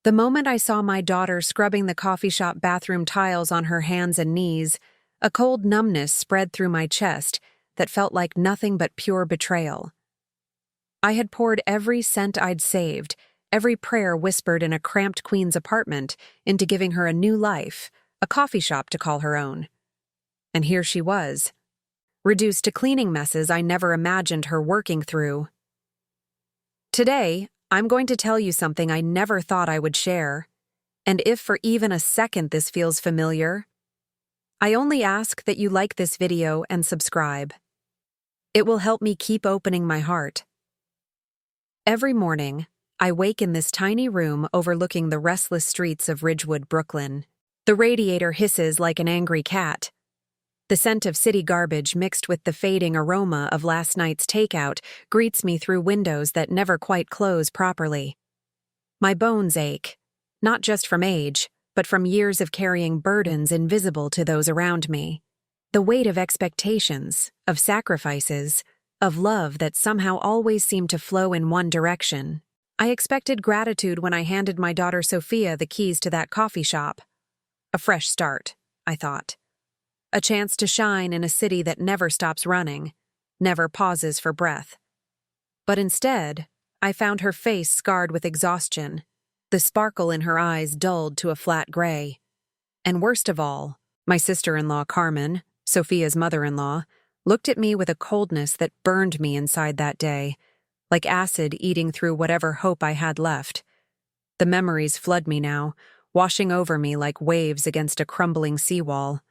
The moment I saw my daughter scrubbing the coffee shop bathroom tiles on her hands and knees, a cold numbness spread through my chest that felt like nothing but pure betrayal. I had poured every cent I'd saved, every prayer whispered in a cramped queen's apartment, into giving her a new life, a coffee shop to call her own. And here she was, reduced to cleaning messes I never imagined her working through. Today, I'm going to tell you something I never thought I would share, and if for even a second this feels familiar, I only ask that you like this video and subscribe. It will help me keep opening my heart. Every morning, I wake in this tiny room overlooking the restless streets of Ridgewood, Brooklyn. The radiator hisses like an angry cat. The scent of city garbage mixed with the fading aroma of last night's takeout greets me through windows that never quite close properly. My bones ache, not just from age, but from years of carrying burdens invisible to those around me. The weight of expectations, of sacrifices, of love that somehow always seemed to flow in one direction. I expected gratitude when I handed my daughter Sophia the keys to that coffee shop. A fresh start, I thought. A chance to shine in a city that never stops running, never pauses for breath. But instead, I found her face scarred with exhaustion, the sparkle in her eyes dulled to a flat gray. And worst of all, my sister-in-law Carmen, Sophia's mother-in-law, looked at me with a coldness that burned me inside that day, like acid eating through whatever hope I had left. The memories flood me now, washing over me like waves against a crumbling seawall.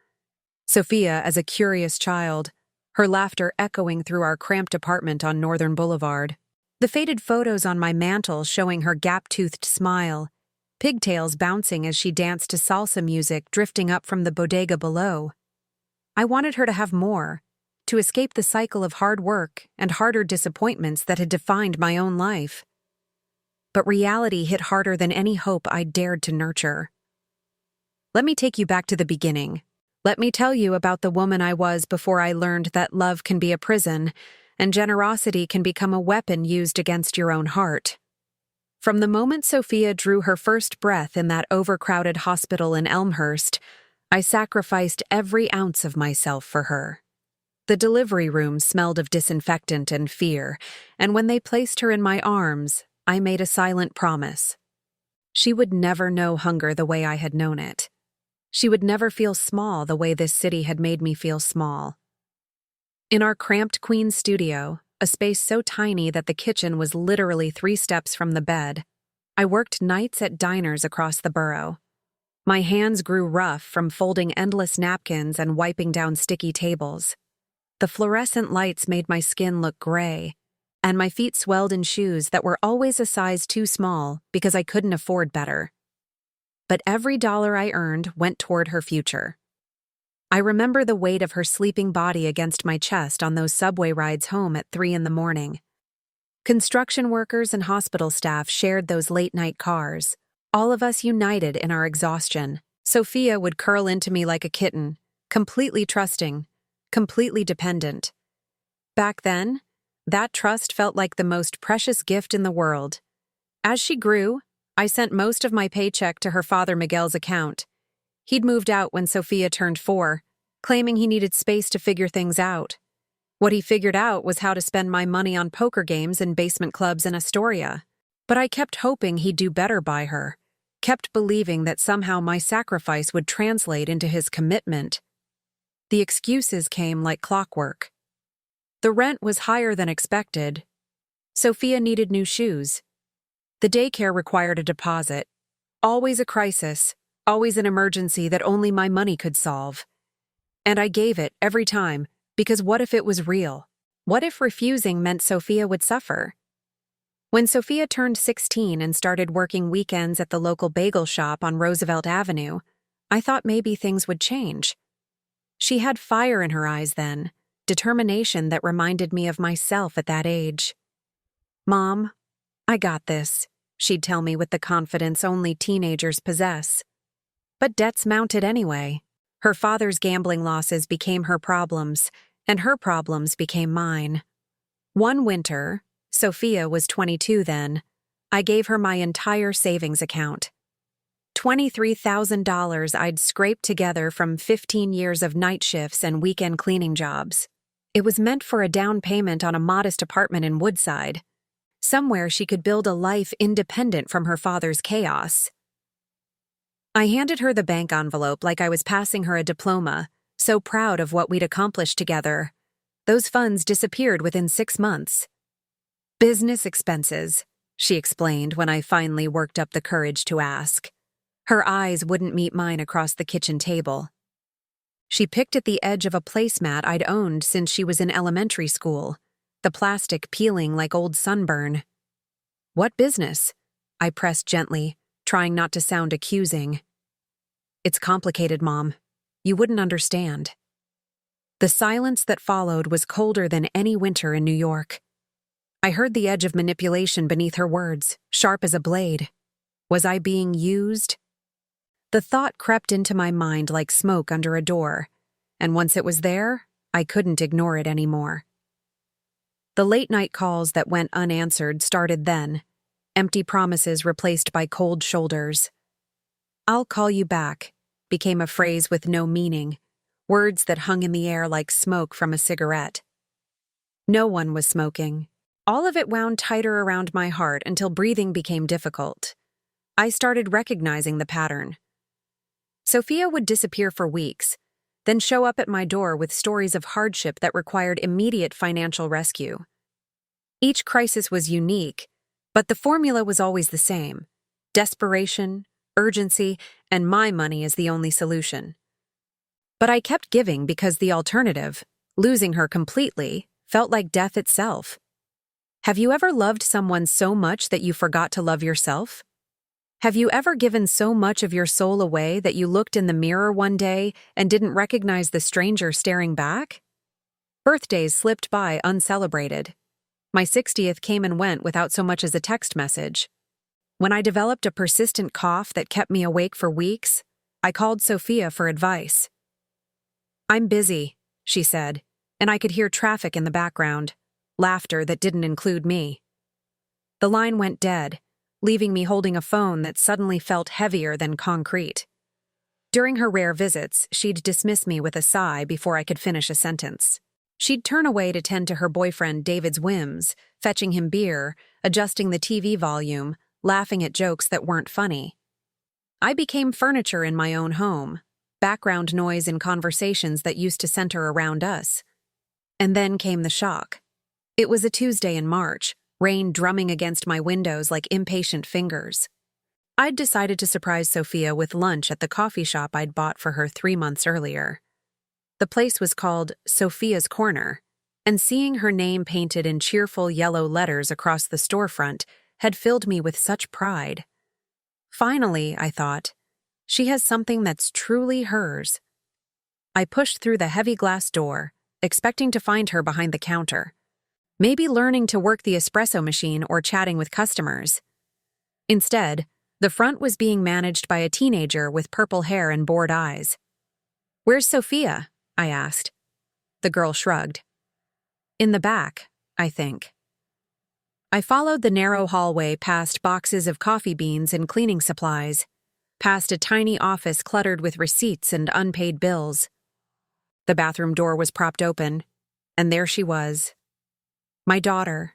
Sophia as a curious child, her laughter echoing through our cramped apartment on Northern Boulevard. The faded photos on my mantel showing her gap-toothed smile, pigtails bouncing as she danced to salsa music drifting up from the bodega below. I wanted her to have more, to escape the cycle of hard work and harder disappointments that had defined my own life. But reality hit harder than any hope I dared to nurture. Let me take you back to the beginning. Let me tell you about the woman I was before I learned that love can be a prison, and generosity can become a weapon used against your own heart. From the moment Sophia drew her first breath in that overcrowded hospital in Elmhurst, I sacrificed every ounce of myself for her. The delivery room smelled of disinfectant and fear, and when they placed her in my arms, I made a silent promise. She would never know hunger the way I had known it. She would never feel small the way this city had made me feel small. In our cramped Queen's studio, a space so tiny that the kitchen was literally 3 steps from the bed, I worked nights at diners across the borough. My hands grew rough from folding endless napkins and wiping down sticky tables. The fluorescent lights made my skin look gray, and my feet swelled in shoes that were always a size too small because I couldn't afford better. But every dollar I earned went toward her future. I remember the weight of her sleeping body against my chest on those subway rides home at 3 a.m. Construction workers and hospital staff shared those late-night cars, all of us united in our exhaustion. Sophia would curl into me like a kitten, completely trusting, completely dependent. Back then, that trust felt like the most precious gift in the world. As she grew, I sent most of my paycheck to her father Miguel's account. He'd moved out when Sophia turned 4, claiming he needed space to figure things out. What he figured out was how to spend my money on poker games and basement clubs in Astoria. But I kept hoping he'd do better by her, kept believing that somehow my sacrifice would translate into his commitment. The excuses came like clockwork. The rent was higher than expected. Sophia needed new shoes. The daycare required a deposit. Always a crisis, always an emergency that only my money could solve. And I gave it every time, because what if it was real? What if refusing meant Sophia would suffer? When Sophia turned 16 and started working weekends at the local bagel shop on Roosevelt Avenue, I thought maybe things would change. She had fire in her eyes then, determination that reminded me of myself at that age. "Mom, I got this," she'd tell me with the confidence only teenagers possess. But debts mounted anyway. Her father's gambling losses became her problems, and her problems became mine. One winter, Sophia was 22 then, I gave her my entire savings account. $23,000 I'd scraped together from 15 years of night shifts and weekend cleaning jobs. It was meant for a down payment on a modest apartment in Woodside, somewhere she could build a life independent from her father's chaos. I handed her the bank envelope like I was passing her a diploma, so proud of what we'd accomplished together. Those funds disappeared within 6 months. "Business expenses," she explained when I finally worked up the courage to ask. Her eyes wouldn't meet mine across the kitchen table. She picked at the edge of a placemat I'd owned since she was in elementary school, the plastic peeling like old sunburn. "What business?" I pressed gently, trying not to sound accusing. "It's complicated, Mom. You wouldn't understand." The silence that followed was colder than any winter in New York. I heard the edge of manipulation beneath her words, sharp as a blade. Was I being used? The thought crept into my mind like smoke under a door, and once it was there, I couldn't ignore it anymore. The late-night calls that went unanswered started then, empty promises replaced by cold shoulders. "I'll call you back" became a phrase with no meaning, words that hung in the air like smoke from a cigarette. No one was smoking. All of it wound tighter around my heart until breathing became difficult. I started recognizing the pattern. Sophia would disappear for weeks, then show up at my door with stories of hardship that required immediate financial rescue. Each crisis was unique, but the formula was always the same: desperation, urgency, and my money as the only solution. But I kept giving because the alternative, losing her completely, felt like death itself. Have you ever loved someone so much that you forgot to love yourself? Have you ever given so much of your soul away that you looked in the mirror one day and didn't recognize the stranger staring back? Birthdays slipped by uncelebrated. My 60th came and went without so much as a text message. When I developed a persistent cough that kept me awake for weeks, I called Sophia for advice. "I'm busy," she said, and I could hear traffic in the background, laughter that didn't include me. The line went dead, leaving me holding a phone that suddenly felt heavier than concrete. During her rare visits, she'd dismiss me with a sigh before I could finish a sentence. She'd turn away to tend to her boyfriend David's whims, fetching him beer, adjusting the TV volume, laughing at jokes that weren't funny. I became furniture in my own home, background noise in conversations that used to center around us. And then came the shock. It was a Tuesday in March, rain drumming against my windows like impatient fingers. I'd decided to surprise Sophia with lunch at the coffee shop I'd bought for her 3 months earlier. The place was called Sophia's Corner, and seeing her name painted in cheerful yellow letters across the storefront had filled me with such pride. Finally, I thought, she has something that's truly hers. I pushed through the heavy glass door, expecting to find her behind the counter, maybe learning to work the espresso machine or chatting with customers. Instead, the front was being managed by a teenager with purple hair and bored eyes. "Where's Sophia?" I asked. The girl shrugged. "In the back, I think." I followed the narrow hallway past boxes of coffee beans and cleaning supplies, past a tiny office cluttered with receipts and unpaid bills. The bathroom door was propped open, and there she was. My daughter,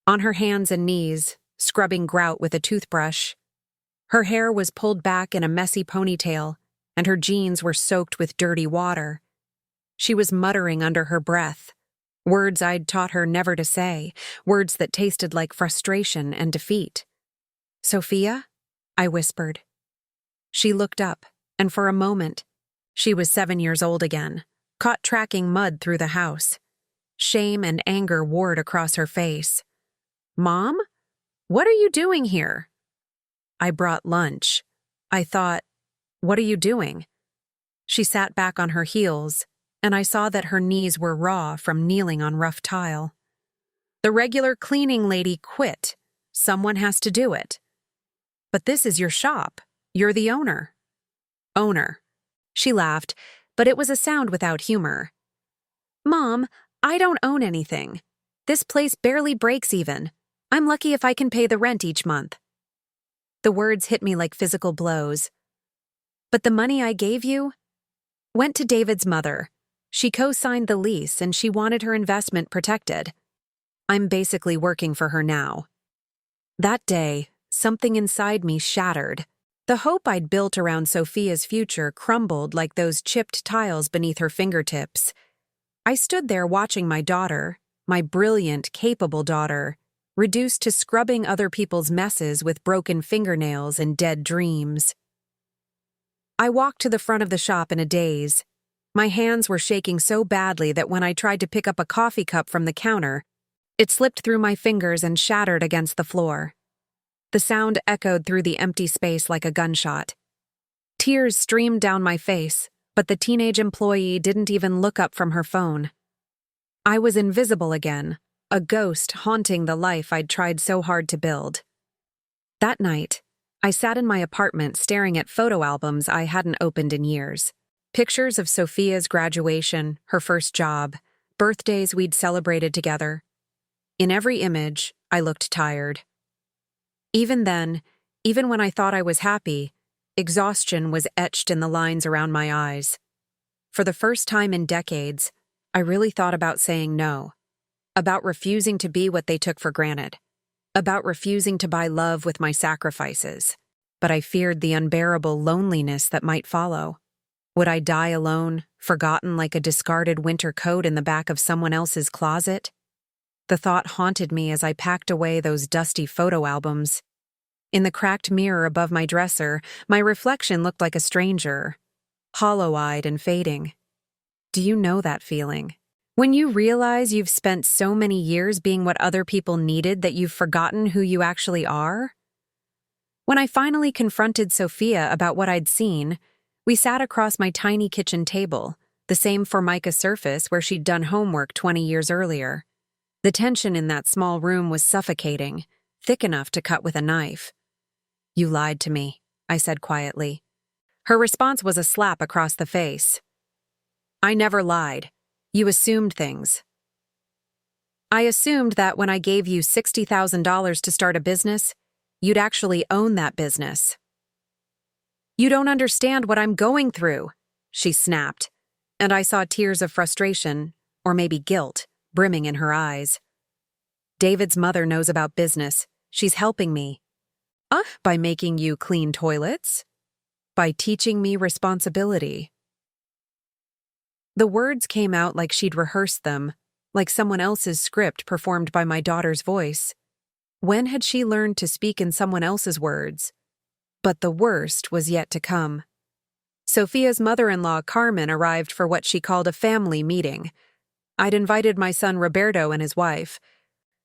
on her hands and knees, scrubbing grout with a toothbrush. Her hair was pulled back in a messy ponytail, and her jeans were soaked with dirty water. She was muttering under her breath, words I'd taught her never to say, words that tasted like frustration and defeat. "Sophia?" I whispered. She looked up, and for a moment, she was 7 years old again, caught tracking mud through the house. Shame and anger warred across her face. "Mom? What are you doing here?" "I brought lunch." I thought, "What are you doing?" She sat back on her heels, and I saw that her knees were raw from kneeling on rough tile. "The regular cleaning lady quit. Someone has to do it." "But this is your shop. You're the owner." "Owner." She laughed, but it was a sound without humor. "Mom, I don't own anything. This place barely breaks even. I'm lucky if I can pay the rent each month." The words hit me like physical blows. But the money I gave you went to David's mother. She co-signed the lease and she wanted her investment protected. I'm basically working for her now. That day, something inside me shattered. The hope I'd built around Sophia's future crumbled like those chipped tiles beneath her fingertips. I stood there watching my daughter, my brilliant, capable daughter, reduced to scrubbing other people's messes with broken fingernails and dead dreams. I walked to the front of the shop in a daze. My hands were shaking so badly that when I tried to pick up a coffee cup from the counter, it slipped through my fingers and shattered against the floor. The sound echoed through the empty space like a gunshot. Tears streamed down my face, but the teenage employee didn't even look up from her phone. I was invisible again, a ghost haunting the life I'd tried so hard to build. That night, I sat in my apartment staring at photo albums I hadn't opened in years. Pictures of Sophia's graduation, her first job, birthdays we'd celebrated together. In every image, I looked tired. Even then, even when I thought I was happy, exhaustion was etched in the lines around my eyes. For the first time in decades, I really thought about saying no, about refusing to be what they took for granted, about refusing to buy love with my sacrifices. But I feared the unbearable loneliness that might follow. Would I die alone, forgotten like a discarded winter coat in the back of someone else's closet? The thought haunted me as I packed away those dusty photo albums. In the cracked mirror above my dresser, my reflection looked like a stranger, hollow-eyed and fading. Do you know that feeling? When you realize you've spent so many years being what other people needed that you've forgotten who you actually are? When I finally confronted Sophia about what I'd seen, we sat across my tiny kitchen table, the same Formica surface where she'd done homework 20 years earlier. The tension in that small room was suffocating, thick enough to cut with a knife. "You lied to me," I said quietly. Her response was a slap across the face. "I never lied. You assumed things." "I assumed that when I gave you $60,000 to start a business, you'd actually own that business." "You don't understand what I'm going through," she snapped, and I saw tears of frustration, or maybe guilt, brimming in her eyes. "David's mother knows about business. She's helping me." By making you clean toilets? By teaching me responsibility." The words came out like she'd rehearsed them, like someone else's script performed by my daughter's voice. When had she learned to speak in someone else's words? But the worst was yet to come. Sophia's mother-in-law, Carmen, arrived for what she called a family meeting. I'd invited my son Roberto and his wife,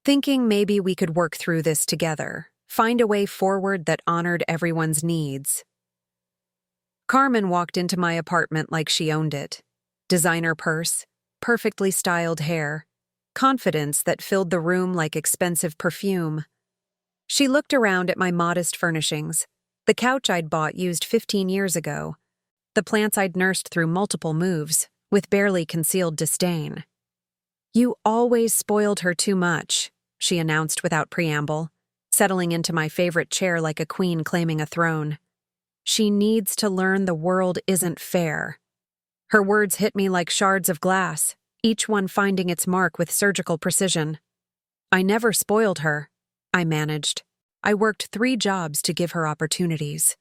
thinking maybe we could work through this together, find a way forward that honored everyone's needs. Carmen walked into my apartment like she owned it. Designer purse, perfectly styled hair, confidence that filled the room like expensive perfume. She looked around at my modest furnishings, the couch I'd bought used 15 years ago, the plants I'd nursed through multiple moves, with barely concealed disdain. "You always spoiled her too much," she announced without preamble, settling into my favorite chair like a queen claiming a throne. "She needs to learn the world isn't fair." Her words hit me like shards of glass, each one finding its mark with surgical precision. "I never spoiled her," I managed. "I worked 3 jobs to give her opportunities.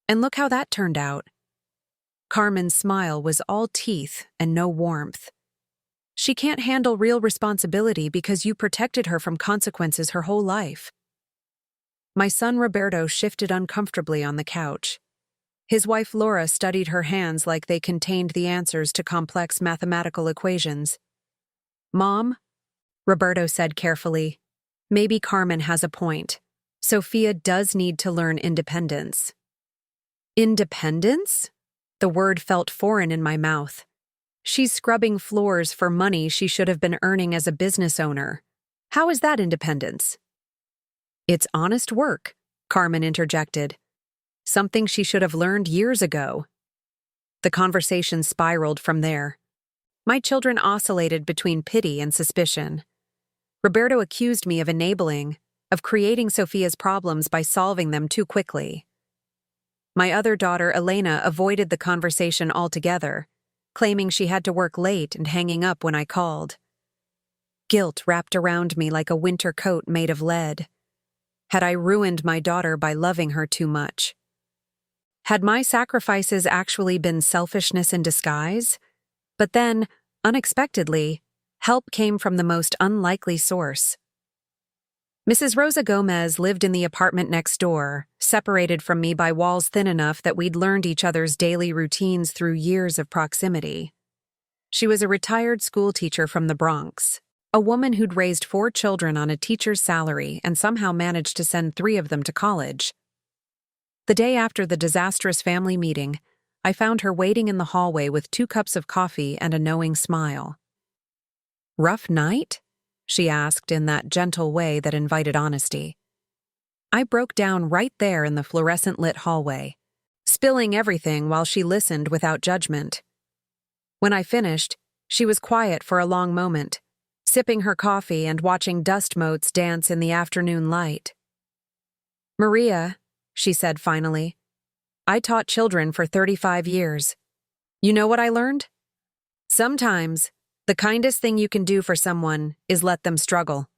And look how that turned out." Carmen's smile was all teeth and no warmth. "She can't handle real responsibility because you protected her from consequences her whole life." My son Roberto shifted uncomfortably on the couch. His wife Laura studied her hands like they contained the answers to complex mathematical equations. "Mom," Roberto said carefully, "maybe Carmen has a point. Sophia does need to learn independence." "Independence?" The word felt foreign in my mouth. "She's scrubbing floors for money she should have been earning as a business owner. How is that independence?" "It's honest work," Carmen interjected. "Something she should have learned years ago." The conversation spiraled from there. My children oscillated between pity and suspicion. Roberto accused me of enabling, of creating Sophia's problems by solving them too quickly. My other daughter, Elena, avoided the conversation altogether, claiming she had to work late and hanging up when I called. Guilt wrapped around me like a winter coat made of lead. Had I ruined my daughter by loving her too much? Had my sacrifices actually been selfishness in disguise? But then, unexpectedly, help came from the most unlikely source. Mrs. Rosa Gomez lived in the apartment next door, separated from me by walls thin enough that we'd learned each other's daily routines through years of proximity. She was a retired schoolteacher from the Bronx, a woman who'd raised 4 children on a teacher's salary and somehow managed to send 3 of them to college. The day after the disastrous family meeting, I found her waiting in the hallway with 2 cups of coffee and a knowing smile. "Rough night?" she asked in that gentle way that invited honesty. I broke down right there in the fluorescent-lit hallway, spilling everything while she listened without judgment. When I finished, she was quiet for a long moment, sipping her coffee and watching dust motes dance in the afternoon light. "Maria," she said finally, "I taught children for 35 years. You know what I learned? Sometimes, the kindest thing you can do for someone is let them struggle.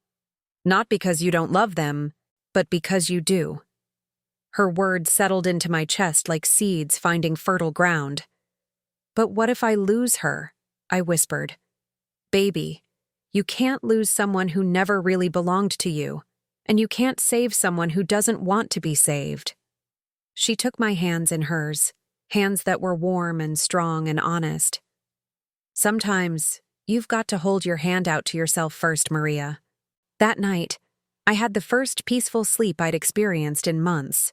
Not because you don't love them, but because you do." Her words settled into my chest like seeds finding fertile ground. "But what if I lose her?" I whispered. "Baby, you can't lose someone who never really belonged to you, and you can't save someone who doesn't want to be saved." She took my hands in hers, hands that were warm and strong and honest. "Sometimes, you've got to hold your hand out to yourself first, Maria." That night, I had the first peaceful sleep I'd experienced in months.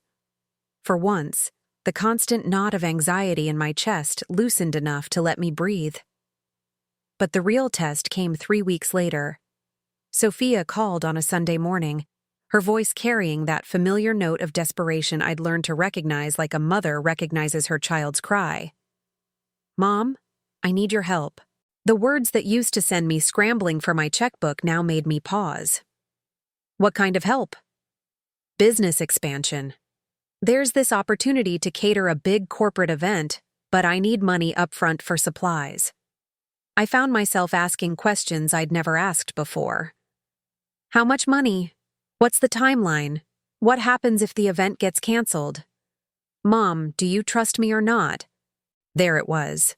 For once, the constant knot of anxiety in my chest loosened enough to let me breathe. But the real test came 3 weeks later. Sophia called on a Sunday morning, her voice carrying that familiar note of desperation I'd learned to recognize like a mother recognizes her child's cry. "Mom, I need your help." The words that used to send me scrambling for my checkbook now made me pause. "What kind of help?" "Business expansion. There's this opportunity to cater a big corporate event, but I need money upfront for supplies." I found myself asking questions I'd never asked before. "How much money? What's the timeline? What happens if the event gets canceled? Mom, do you trust me or not?" There it was.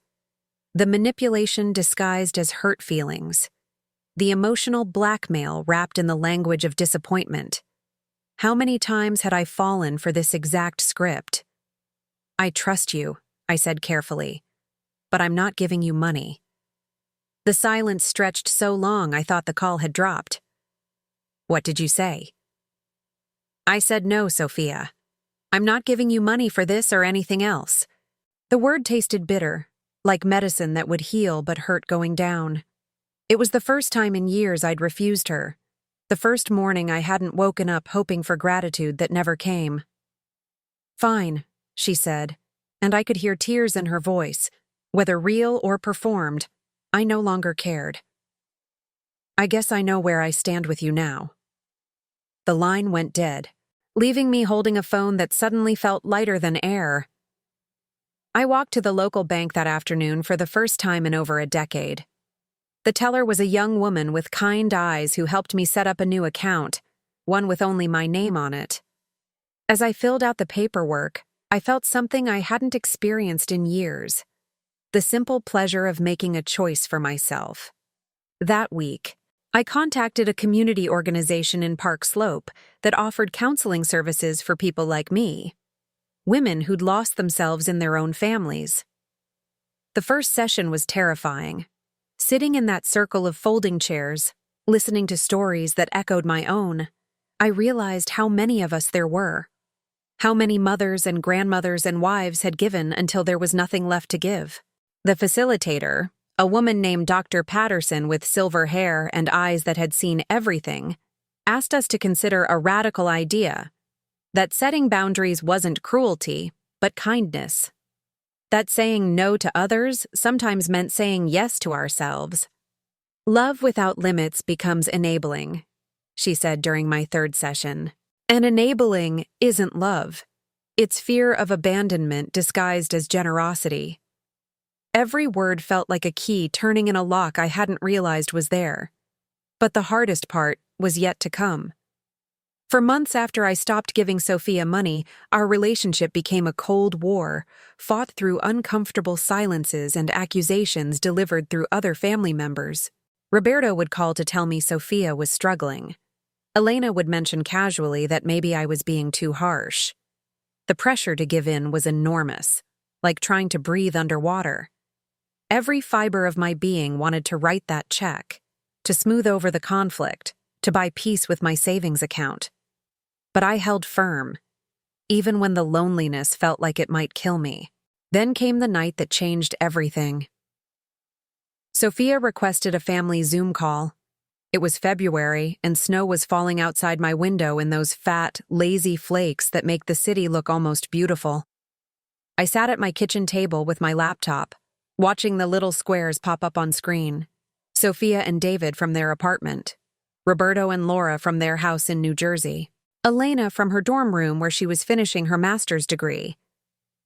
The manipulation disguised as hurt feelings. The emotional blackmail wrapped in the language of disappointment. How many times had I fallen for this exact script? "I trust you," I said carefully, "but I'm not giving you money." The silence stretched so long I thought the call had dropped. "What did you say?" "I said no, Sophia. I'm not giving you money for this or anything else." The word tasted bitter, like medicine that would heal but hurt going down. It was the first time in years I'd refused her. The first morning I hadn't woken up hoping for gratitude that never came. "Fine," she said, and I could hear tears in her voice. Whether real or performed, I no longer cared. "I guess I know where I stand with you now." The line went dead, leaving me holding a phone that suddenly felt lighter than air. I walked to the local bank that afternoon for the first time in over a decade. The teller was a young woman with kind eyes who helped me set up a new account, one with only my name on it. As I filled out the paperwork, I felt something I hadn't experienced in years. The simple pleasure of making a choice for myself. That week, I contacted a community organization in Park Slope that offered counseling services for people like me, women who'd lost themselves in their own families. The first session was terrifying. Sitting in that circle of folding chairs, listening to stories that echoed my own, I realized how many of us there were. How many mothers and grandmothers and wives had given until there was nothing left to give. The facilitator, a woman named Dr. Patterson with silver hair and eyes that had seen everything, asked us to consider a radical idea, that setting boundaries wasn't cruelty, but kindness. That saying no to others sometimes meant saying yes to ourselves. Love without limits becomes enabling. she said during my third session. And enabling isn't love. It's fear of abandonment disguised as generosity. Every word felt like a key turning in a lock I hadn't realized was there. But the hardest part was yet to come. For months after I stopped giving Sophia money, our relationship became a cold war, fought through uncomfortable silences and accusations delivered through other family members. Roberto would call to tell me Sophia was struggling. Elena would mention casually that maybe I was being too harsh. The pressure to give in was enormous, like trying to breathe underwater. Every fiber of my being wanted to write that check, to smooth over the conflict, to buy peace with my savings account. But I held firm, even when the loneliness felt like it might kill me. Then came the night that changed everything. Sophia requested a family Zoom call. It was February, and snow was falling outside my window in those fat, lazy flakes that make the city look almost beautiful. I sat at my kitchen table with my laptop, watching the little squares pop up on screen. Sophia and David from their apartment. Roberto and Laura from their house in New Jersey. Elena from her dorm room where she was finishing her master's degree.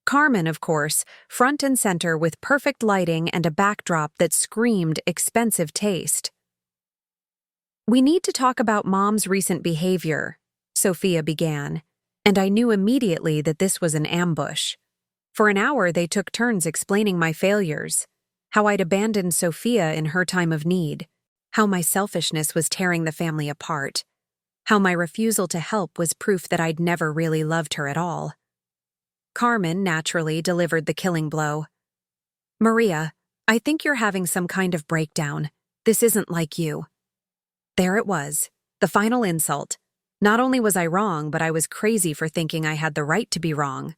Carmen, of course, front and center with perfect lighting and a backdrop that screamed expensive taste. "We need to talk about Mom's recent behavior," Sophia began, and I knew immediately that this was an ambush. For an hour they took turns explaining my failures, how I'd abandoned Sophia in her time of need, how my selfishness was tearing the family apart, how my refusal to help was proof that I'd never really loved her at all. Carmen naturally delivered the killing blow. "Maria, I think you're having some kind of breakdown. This isn't like you." There it was, the final insult. Not only was I wrong, but I was crazy for thinking I had the right to be wrong.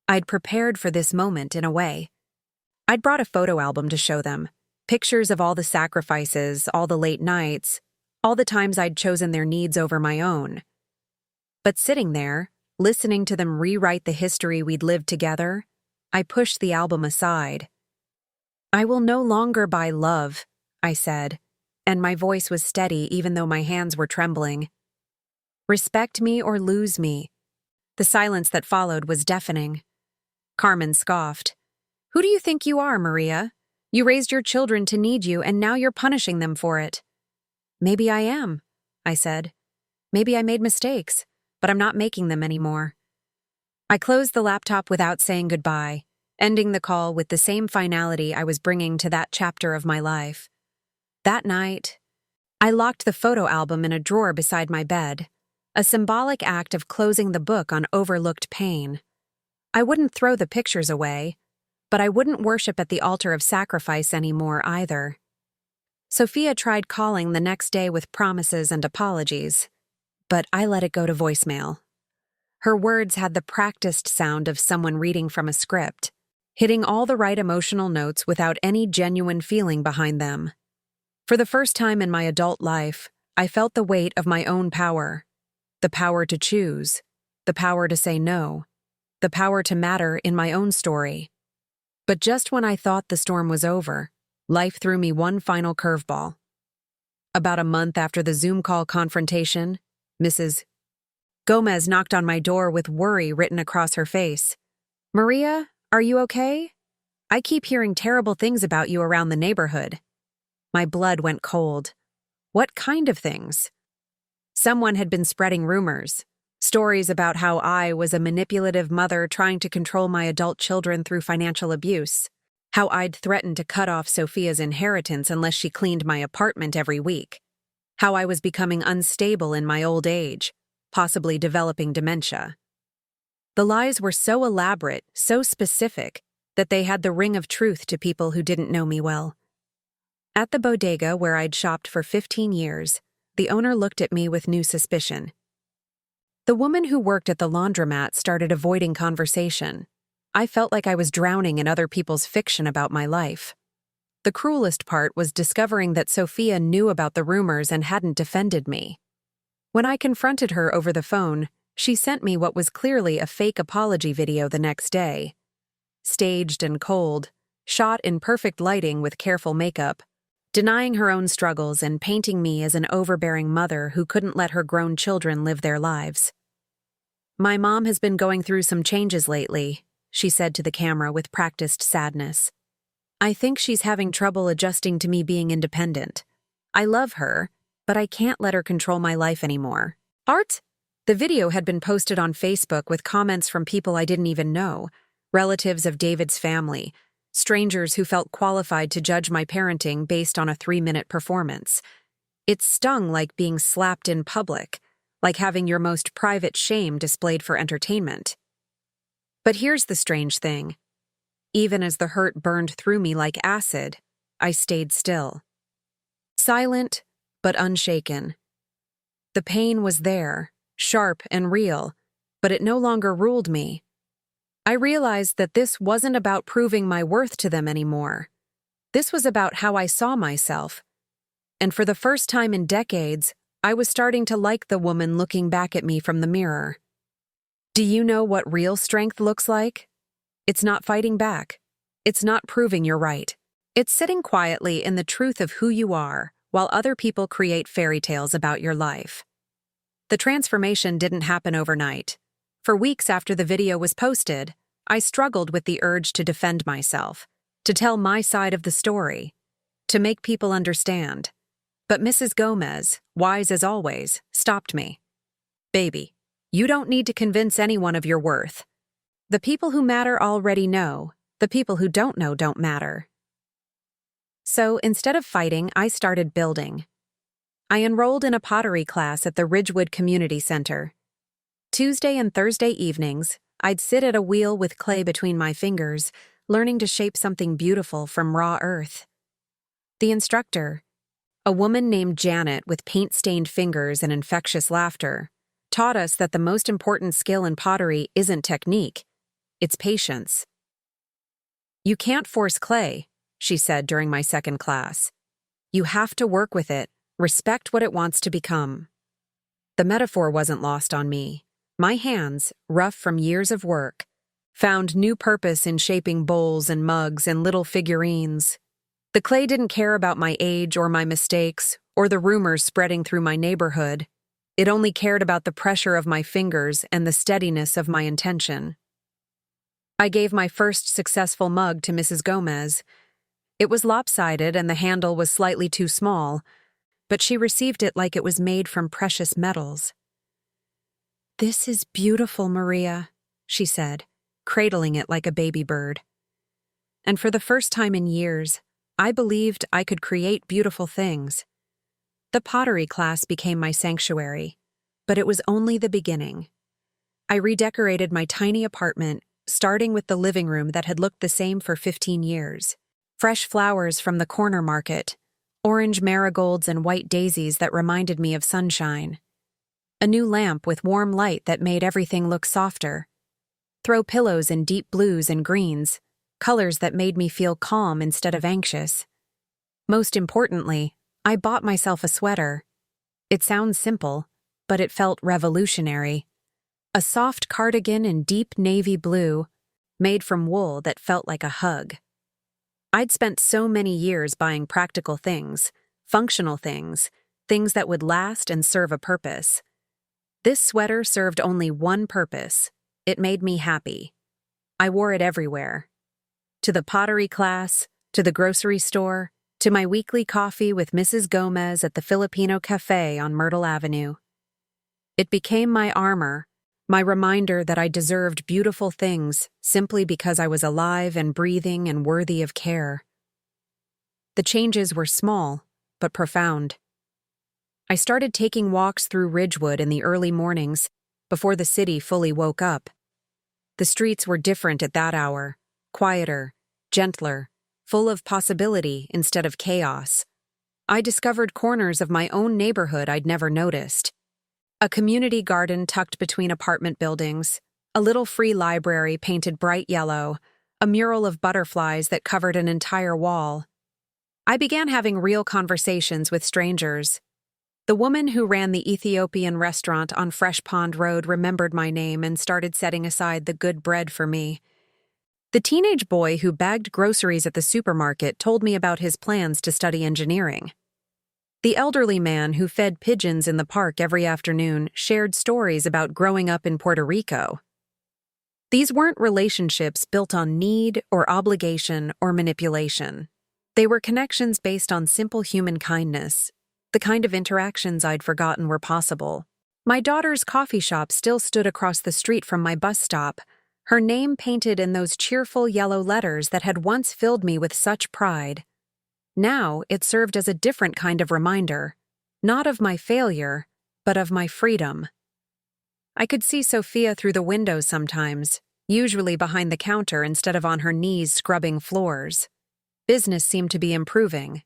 I'd prepared for this moment in a way. I'd brought a photo album to show them, pictures of all the sacrifices, all the late nights, all the times I'd chosen their needs over my own. But sitting there, listening to them rewrite the history we'd lived together, I pushed the album aside. "I will no longer buy love," I said, and my voice was steady even though my hands were trembling. "Respect me or lose me." The silence that followed was deafening. Carmen scoffed. "Who do you think you are, Maria? You raised your children to need you, and now you're punishing them for it." "Maybe I am," I said. "Maybe I made mistakes, but I'm not making them anymore." I closed the laptop without saying goodbye, ending the call with the same finality I was bringing to that chapter of my life. That night, I locked the photo album in a drawer beside my bed, a symbolic act of closing the book on overlooked pain. I wouldn't throw the pictures away, but I wouldn't worship at the altar of sacrifice anymore either. Sophia tried calling the next day with promises and apologies, but I let it go to voicemail. Her words had the practiced sound of someone reading from a script, hitting all the right emotional notes without any genuine feeling behind them. For the first time in my adult life, I felt the weight of my own power. The power to choose, the power to say no, the power to matter in my own story. But just when I thought the storm was over, life threw me one final curveball. About a month after the Zoom call confrontation, Mrs. Gomez knocked on my door with worry written across her face. "Maria, are you okay? I keep hearing terrible things about you around the neighborhood." My blood went cold. What kind of things? Someone had been spreading rumors, stories about how I was a manipulative mother trying to control my adult children through financial abuse, how I'd threatened to cut off Sophia's inheritance unless she cleaned my apartment every week, how I was becoming unstable in my old age, possibly developing dementia. The lies were so elaborate, so specific, that they had the ring of truth to people who didn't know me well. At the bodega where I'd shopped for 15 years, the owner looked at me with new suspicion. The woman who worked at the laundromat started avoiding conversation. I felt like I was drowning in other people's fiction about my life. The cruelest part was discovering that Sophia knew about the rumors and hadn't defended me. When I confronted her over the phone, she sent me what was clearly a fake apology video the next day. Staged and cold, shot in perfect lighting with careful makeup, denying her own struggles and painting me as an overbearing mother who couldn't let her grown children live their lives. "My mom has been going through some changes lately," she said to the camera with practiced sadness. "I think she's having trouble adjusting to me being independent. I love her, but I can't let her control my life anymore." Art? The video had been posted on Facebook with comments from people I didn't even know, relatives of David's family, strangers who felt qualified to judge my parenting based on a 3-minute performance. It stung like being slapped in public, like having your most private shame displayed for entertainment. But here's the strange thing. Even as the hurt burned through me like acid, I stayed still. Silent, but unshaken. The pain was there, sharp and real, but it no longer ruled me. I realized that this wasn't about proving my worth to them anymore. This was about how I saw myself. And for the first time in decades, I was starting to like the woman looking back at me from the mirror. Do you know what real strength looks like? It's not fighting back. It's not proving you're right. It's sitting quietly in the truth of who you are, while other people create fairy tales about your life. The transformation didn't happen overnight. For weeks after the video was posted, I struggled with the urge to defend myself, to tell my side of the story, to make people understand. But Mrs. Gomez, wise as always, stopped me. "Baby, you don't need to convince anyone of your worth. The people who matter already know. The people who don't know don't matter." So instead of fighting, I started building. I enrolled in a pottery class at the Ridgewood Community Center. Tuesday and Thursday evenings, I'd sit at a wheel with clay between my fingers, learning to shape something beautiful from raw earth. The instructor, a woman named Janet with paint-stained fingers and infectious laughter, taught us that the most important skill in pottery isn't technique, it's patience. "You can't force clay," she said during my second class. "You have to work with it, respect what it wants to become." The metaphor wasn't lost on me. My hands, rough from years of work, found new purpose in shaping bowls and mugs and little figurines. The clay didn't care about my age or my mistakes or the rumors spreading through my neighborhood. It only cared about the pressure of my fingers and the steadiness of my intention. I gave my first successful mug to Mrs. Gomez. It was lopsided and the handle was slightly too small, but she received it like it was made from precious metals. "This is beautiful, Maria," she said, cradling it like a baby bird. And for the first time in years, I believed I could create beautiful things. The pottery class became my sanctuary, but it was only the beginning. I redecorated my tiny apartment, starting with the living room that had looked the same for 15 years. Fresh flowers from the corner market, orange marigolds and white daisies that reminded me of sunshine. A new lamp with warm light that made everything look softer. Throw pillows in deep blues and greens, colors that made me feel calm instead of anxious. Most importantly, I bought myself a sweater. It sounds simple, but it felt revolutionary. A soft cardigan in deep navy blue, made from wool that felt like a hug. I'd spent so many years buying practical things, functional things, things that would last and serve a purpose. This sweater served only one purpose. It made me happy. I wore it everywhere. To the pottery class, to the grocery store, to my weekly coffee with Mrs. Gomez at the Filipino Cafe on Myrtle Avenue. It became my armor, my reminder that I deserved beautiful things simply because I was alive and breathing and worthy of care. The changes were small, but profound. I started taking walks through Ridgewood in the early mornings, before the city fully woke up. The streets were different at that hour, quieter, gentler, full of possibility instead of chaos. I discovered corners of my own neighborhood I'd never noticed. A community garden tucked between apartment buildings, a little free library painted bright yellow, a mural of butterflies that covered an entire wall. I began having real conversations with strangers. The woman who ran the Ethiopian restaurant on Fresh Pond Road remembered my name and started setting aside the good bread for me. The teenage boy who bagged groceries at the supermarket told me about his plans to study engineering. The elderly man who fed pigeons in the park every afternoon shared stories about growing up in Puerto Rico. These weren't relationships built on need or obligation or manipulation. They were connections based on simple human kindness, the kind of interactions I'd forgotten were possible. My daughter's coffee shop still stood across the street from my bus stop, her name painted in those cheerful yellow letters that had once filled me with such pride. Now it served as a different kind of reminder, not of my failure, but of my freedom. I could see Sophia through the windows sometimes, usually behind the counter instead of on her knees scrubbing floors. Business seemed to be improving.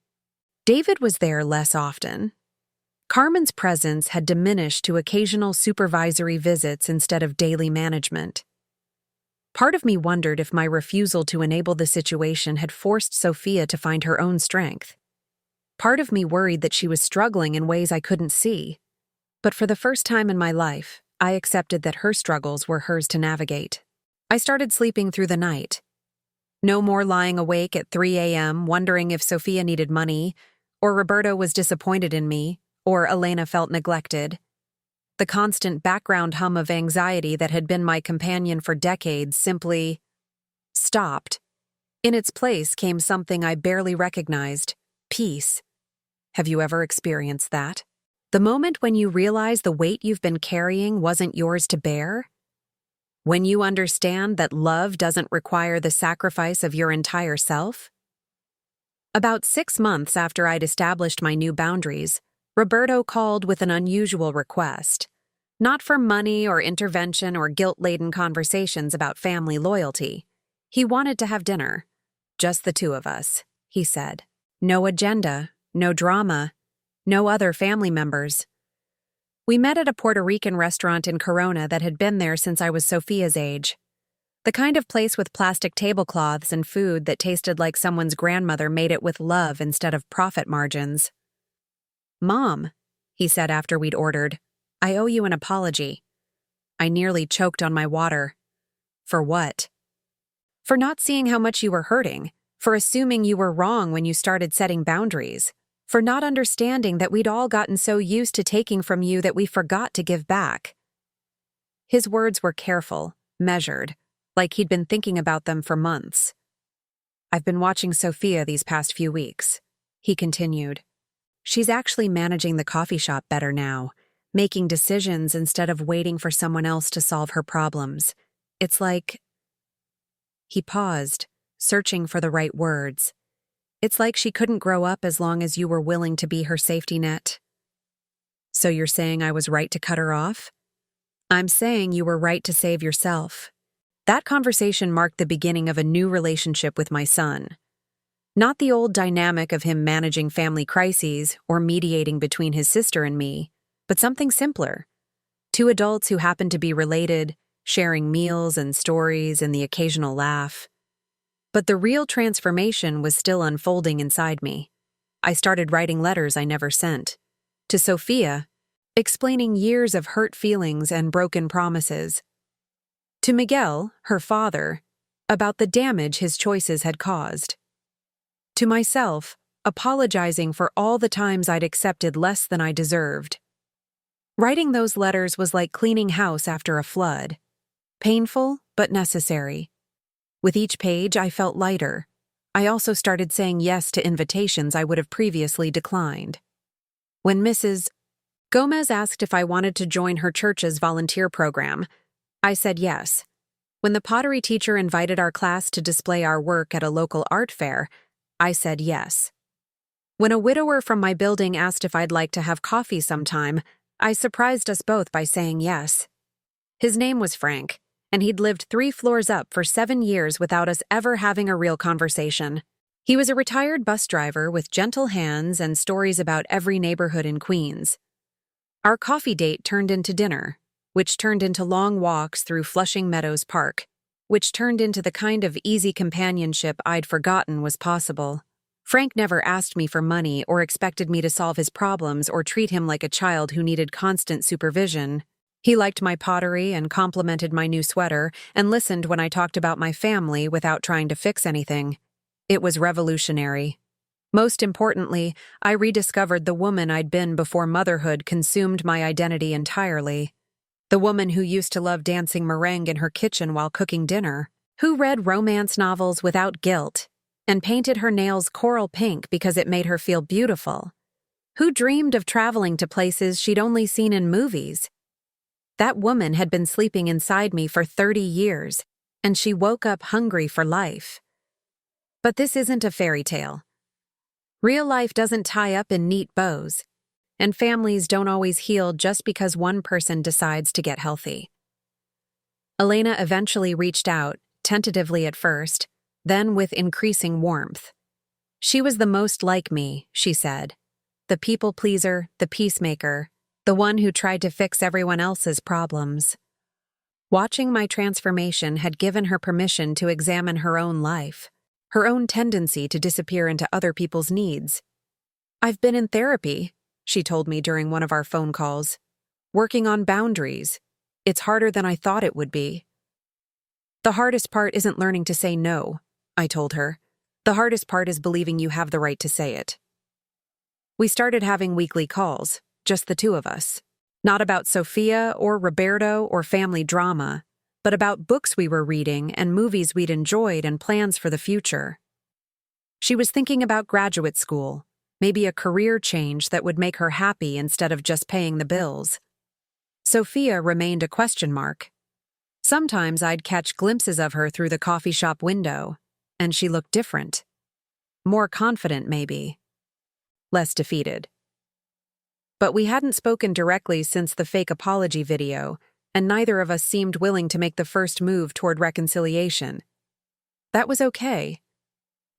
David was there less often. Carmen's presence had diminished to occasional supervisory visits instead of daily management. Part of me wondered if my refusal to enable the situation had forced Sophia to find her own strength. Part of me worried that she was struggling in ways I couldn't see. But for the first time in my life, I accepted that her struggles were hers to navigate. I started sleeping through the night. No more lying awake at 3 a.m. wondering if Sophia needed money, or Roberto was disappointed in me, or Elena felt neglected. The constant background hum of anxiety that had been my companion for decades simply stopped. In its place came something I barely recognized: peace. Have you ever experienced that? The moment when you realize the weight you've been carrying wasn't yours to bear? When you understand that love doesn't require the sacrifice of your entire self? About 6 months after I'd established my new boundaries, Roberto called with an unusual request. Not for money or intervention or guilt-laden conversations about family loyalty. He wanted to have dinner. Just the two of us, he said. No agenda, no drama, no other family members. We met at a Puerto Rican restaurant in Corona that had been there since I was Sophia's age. The kind of place with plastic tablecloths and food that tasted like someone's grandmother made it with love instead of profit margins. "Mom," he said after we'd ordered, "I owe you an apology." I nearly choked on my water. For what? For not seeing how much you were hurting, for assuming you were wrong when you started setting boundaries, for not understanding that we'd all gotten so used to taking from you that we forgot to give back. His words were careful, measured, like he'd been thinking about them for months. "I've been watching Sophia these past few weeks," he continued. "She's actually managing the coffee shop better now, making decisions instead of waiting for someone else to solve her problems. It's like..." He paused, searching for the right words. "It's like she couldn't grow up as long as you were willing to be her safety net." "So you're saying I was right to cut her off?" "I'm saying you were right to save yourself." That conversation marked the beginning of a new relationship with my son. Not the old dynamic of him managing family crises or mediating between his sister and me, but something simpler. Two adults who happened to be related, sharing meals and stories and the occasional laugh. But the real transformation was still unfolding inside me. I started writing letters I never sent. To Sophia, explaining years of hurt feelings and broken promises. To Miguel, her father, about the damage his choices had caused. To myself, apologizing for all the times I'd accepted less than I deserved. Writing those letters was like cleaning house after a flood. Painful, but necessary. With each page, I felt lighter. I also started saying yes to invitations I would have previously declined. When Mrs. Gomez asked if I wanted to join her church's volunteer program, I said yes. When the pottery teacher invited our class to display our work at a local art fair, I said yes. When a widower from my building asked if I'd like to have coffee sometime, I surprised us both by saying yes. His name was Frank, and he'd lived 3 floors up for 7 years without us ever having a real conversation. He was a retired bus driver with gentle hands and stories about every neighborhood in Queens. Our coffee date turned into dinner, which turned into long walks through Flushing Meadows Park, which turned into the kind of easy companionship I'd forgotten was possible. Frank never asked me for money or expected me to solve his problems or treat him like a child who needed constant supervision. He liked my pottery and complimented my new sweater and listened when I talked about my family without trying to fix anything. It was revolutionary. Most importantly, I rediscovered the woman I'd been before motherhood consumed my identity entirely. The woman who used to love dancing meringue in her kitchen while cooking dinner, who read romance novels without guilt, and painted her nails coral pink because it made her feel beautiful, who dreamed of traveling to places she'd only seen in movies. That woman had been sleeping inside me for 30 years, and she woke up hungry for life. But this isn't a fairy tale. Real life doesn't tie up in neat bows, and families don't always heal just because one person decides to get healthy. Elena eventually reached out, tentatively at first, then with increasing warmth. She was the most like me, she said. The people pleaser, the peacemaker, the one who tried to fix everyone else's problems. Watching my transformation had given her permission to examine her own life, her own tendency to disappear into other people's needs. "I've been in therapy," she told me during one of our phone calls. "Working on boundaries. It's harder than I thought it would be." "The hardest part isn't learning to say no," I told her. "The hardest part is believing you have the right to say it." We started having weekly calls, just the two of us. Not about Sophia or Roberto or family drama, but about books we were reading and movies we'd enjoyed and plans for the future. She was thinking about graduate school, maybe a career change that would make her happy instead of just paying the bills. Sophia remained a question mark. Sometimes I'd catch glimpses of her through the coffee shop window, and she looked different. More confident, maybe. Less defeated. But we hadn't spoken directly since the fake apology video, and neither of us seemed willing to make the first move toward reconciliation. That was okay.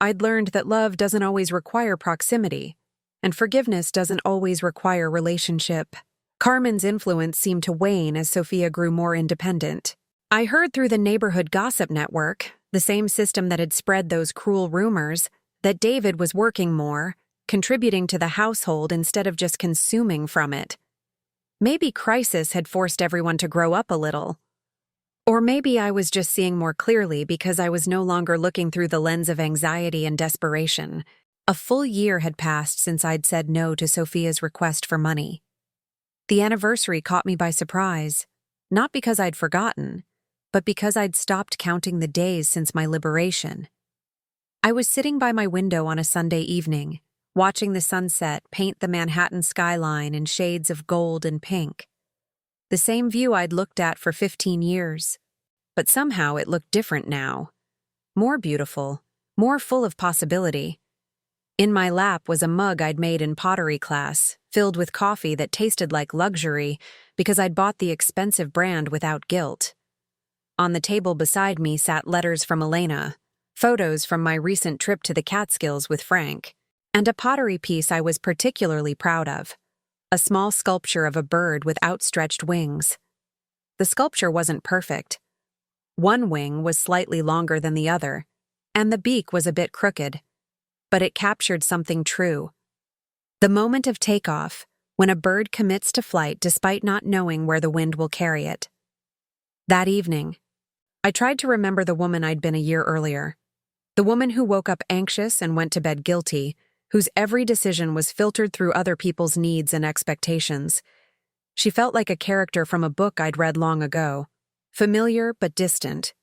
I'd learned that love doesn't always require proximity, and forgiveness doesn't always require relationship. Carmen's influence seemed to wane as Sophia grew more independent. I heard through the neighborhood gossip network, the same system that had spread those cruel rumors, that David was working more, contributing to the household instead of just consuming from it. Maybe crisis had forced everyone to grow up a little. Or maybe I was just seeing more clearly because I was no longer looking through the lens of anxiety and desperation. A full year had passed since I'd said no to Sophia's request for money. The anniversary caught me by surprise, not because I'd forgotten, but because I'd stopped counting the days since my liberation. I was sitting by my window on a Sunday evening, watching the sunset paint the Manhattan skyline in shades of gold and pink. The same view I'd looked at for 15 years. But somehow it looked different now. More beautiful, more full of possibility. In my lap was a mug I'd made in pottery class, filled with coffee that tasted like luxury because I'd bought the expensive brand without guilt. On the table beside me sat letters from Elena, photos from my recent trip to the Catskills with Frank, and a pottery piece I was particularly proud of, a small sculpture of a bird with outstretched wings. The sculpture wasn't perfect. One wing was slightly longer than the other, and the beak was a bit crooked, but it captured something true. The moment of takeoff, when a bird commits to flight despite not knowing where the wind will carry it. That evening, I tried to remember the woman I'd been a year earlier, the woman who woke up anxious and went to bed guilty, whose every decision was filtered through other people's needs and expectations. She felt like a character from a book I'd read long ago, familiar but distant,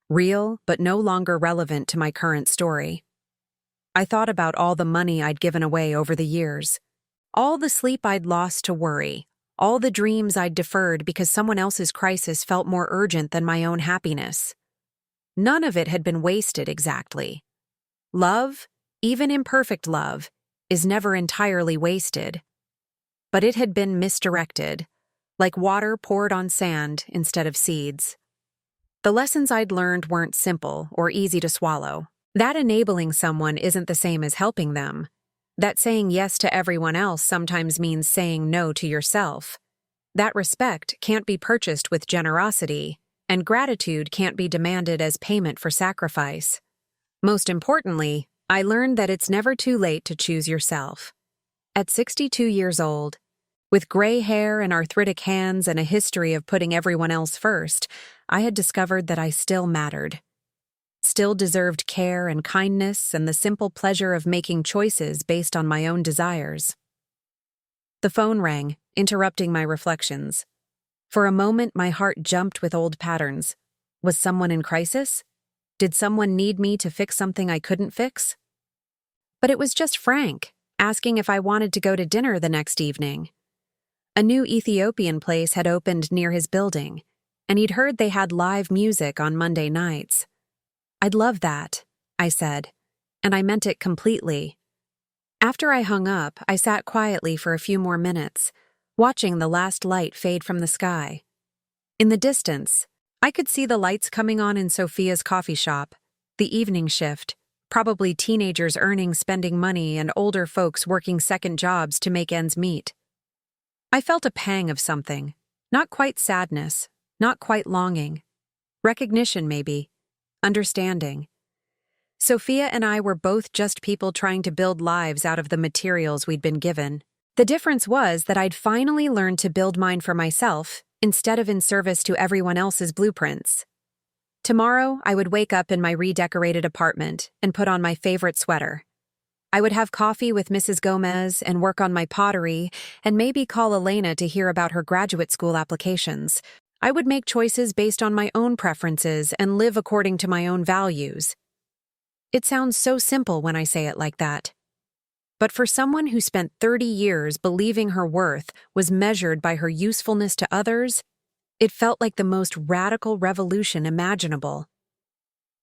real but no longer relevant to my current story. I thought about all the money I'd given away over the years, all the sleep I'd lost to worry, all the dreams I'd deferred because someone else's crisis felt more urgent than my own happiness. None of it had been wasted exactly. Love, even imperfect love, is never entirely wasted. But it had been misdirected, like water poured on sand instead of seeds. The lessons I'd learned weren't simple or easy to swallow. That enabling someone isn't the same as helping them. That saying yes to everyone else sometimes means saying no to yourself. That respect can't be purchased with generosity, and gratitude can't be demanded as payment for sacrifice. Most importantly, I learned that it's never too late to choose yourself. At 62 years old, With gray hair and arthritic hands and a history of putting everyone else first, I had discovered that I still mattered. Still deserved care and kindness and the simple pleasure of making choices based on my own desires. The phone rang, interrupting my reflections. For a moment, my heart jumped with old patterns. Was someone in crisis? Did someone need me to fix something I couldn't fix? But it was just Frank, asking if I wanted to go to dinner the next evening. A new Ethiopian place had opened near his building, and he'd heard they had live music on Monday nights. I'd love that, I said, and I meant it completely. After I hung up, I sat quietly for a few more minutes, watching the last light fade from the sky. In the distance, I could see the lights coming on in Sophia's coffee shop, the evening shift, probably teenagers earning, spending money, and older folks working second jobs to make ends meet. I felt a pang of something, not quite sadness, not quite longing. Recognition, maybe. Understanding. Sophia and I were both just people trying to build lives out of the materials we'd been given. The difference was that I'd finally learned to build mine for myself, instead of in service to everyone else's blueprints. Tomorrow, I would wake up in my redecorated apartment and put on my favorite sweater. I would have coffee with Mrs. Gomez and work on my pottery and maybe call Elena to hear about her graduate school applications. I would make choices based on my own preferences and live according to my own values. It sounds so simple when I say it like that. But for someone who spent 30 years believing her worth was measured by her usefulness to others, it felt like the most radical revolution imaginable.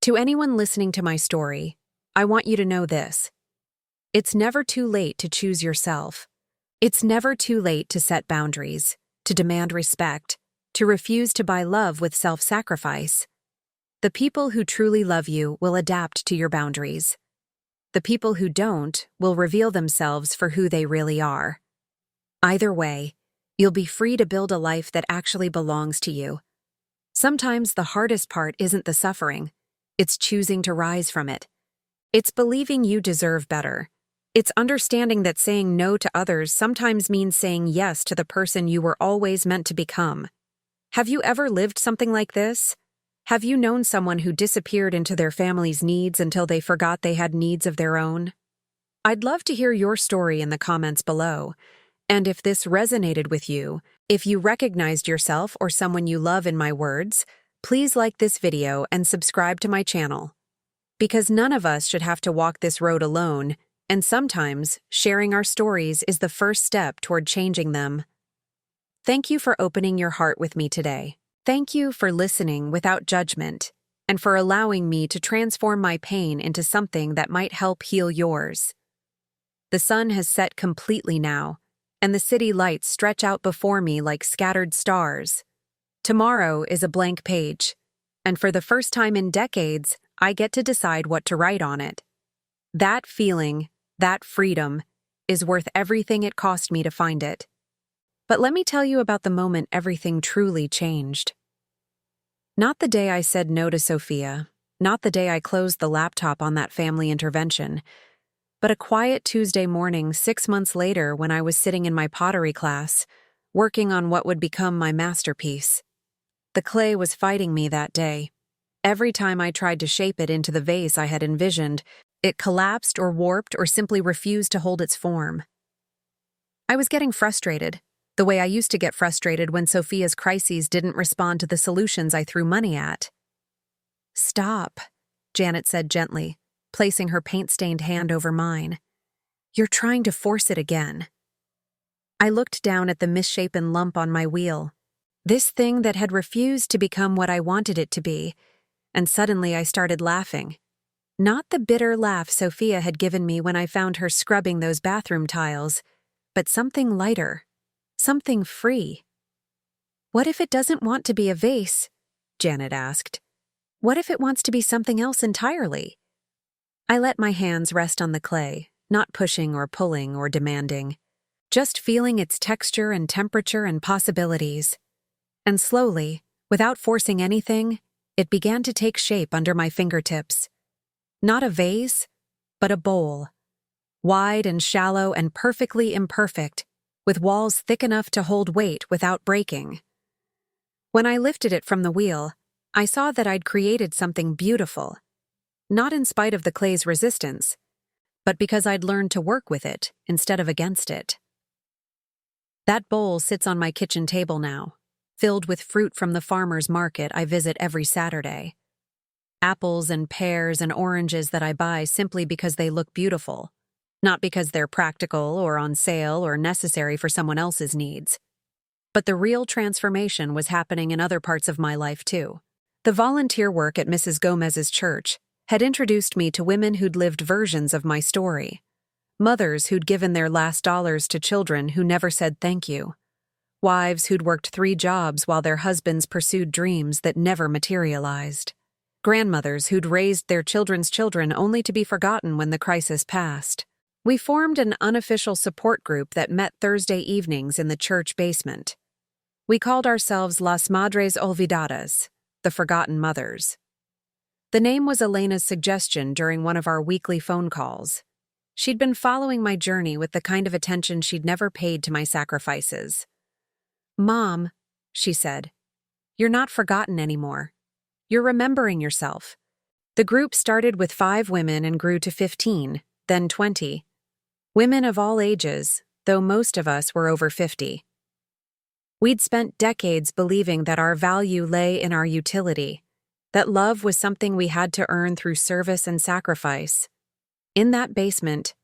To anyone listening to my story, I want you to know this. It's never too late to choose yourself. It's never too late to set boundaries, to demand respect, to refuse to buy love with self-sacrifice. The people who truly love you will adapt to your boundaries. The people who don't will reveal themselves for who they really are. Either way, you'll be free to build a life that actually belongs to you. Sometimes the hardest part isn't the suffering. It's choosing to rise from it. It's believing you deserve better. It's understanding that saying no to others sometimes means saying yes to the person you were always meant to become. Have you ever lived something like this? Have you known someone who disappeared into their family's needs until they forgot they had needs of their own? I'd love to hear your story in the comments below. And if this resonated with you, if you recognized yourself or someone you love in my words, please like this video and subscribe to my channel. Because none of us should have to walk this road alone, and sometimes sharing our stories is the first step toward changing them. Thank you for opening your heart with me today. Thank you for listening without judgment, and for allowing me to transform my pain into something that might help heal yours. The sun has set completely now, and the city lights stretch out before me like scattered stars. Tomorrow is a blank page, and for the first time in decades, I get to decide what to write on it. That feeling, that freedom, is worth everything it cost me to find it. But let me tell you about the moment everything truly changed. Not the day I said no to Sophia, not the day I closed the laptop on that family intervention, but a quiet Tuesday morning 6 months later when I was sitting in my pottery class, working on what would become my masterpiece. The clay was fighting me that day. Every time I tried to shape it into the vase I had envisioned, it collapsed or warped or simply refused to hold its form. I was getting frustrated, the way I used to get frustrated when Sophia's crises didn't respond to the solutions I threw money at. "Stop," Janet said gently, placing her paint-stained hand over mine. "You're trying to force it again." I looked down at the misshapen lump on my wheel, this thing that had refused to become what I wanted it to be, and suddenly I started laughing. Not the bitter laugh Sophia had given me when I found her scrubbing those bathroom tiles, but something lighter. Something free. "What if it doesn't want to be a vase?" Janet asked. "What if it wants to be something else entirely?" I let my hands rest on the clay, not pushing or pulling or demanding, just feeling its texture and temperature and possibilities. And slowly, without forcing anything, it began to take shape under my fingertips. Not a vase, but a bowl. Wide and shallow and perfectly imperfect, with walls thick enough to hold weight without breaking. When I lifted it from the wheel, I saw that I'd created something beautiful, not in spite of the clay's resistance, but because I'd learned to work with it instead of against it. That bowl sits on my kitchen table now, filled with fruit from the farmer's market I visit every Saturday. Apples and pears and oranges that I buy simply because they look beautiful, not because they're practical or on sale or necessary for someone else's needs. But the real transformation was happening in other parts of my life too. The volunteer work at Mrs. Gomez's church had introduced me to women who'd lived versions of my story. Mothers who'd given their last dollars to children who never said thank you. Wives who'd worked 3 jobs while their husbands pursued dreams that never materialized. Grandmothers who'd raised their children's children only to be forgotten when the crisis passed. We formed an unofficial support group that met Thursday evenings in the church basement. We called ourselves Las Madres Olvidadas, the Forgotten Mothers. The name was Elena's suggestion during one of our weekly phone calls. She'd been following my journey with the kind of attention she'd never paid to my sacrifices. "Mom," she said, "you're not forgotten anymore. You're remembering yourself." The group started with 5 women and grew to 15, then 20. Women of all ages, though most of us were over 50. We'd spent decades believing that our value lay in our utility, that love was something we had to earn through service and sacrifice. In that basement,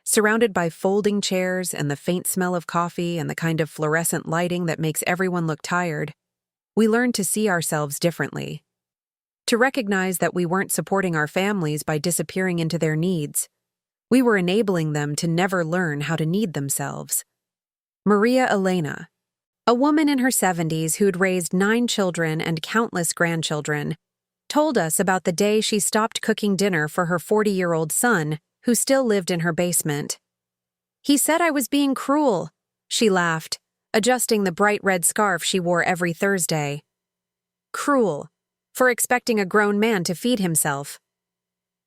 surrounded by folding chairs and the faint smell of coffee and the kind of fluorescent lighting that makes everyone look tired, we learned to see ourselves differently. To recognize that we weren't supporting our families by disappearing into their needs. We were enabling them to never learn how to need themselves. Maria Elena, a woman in her 70s who'd raised 9 children and countless grandchildren, told us about the day she stopped cooking dinner for her 40-year-old son, who still lived in her basement. "He said I was being cruel," she laughed, adjusting the bright red scarf she wore every Thursday. Cruel, for expecting a grown man to feed himself.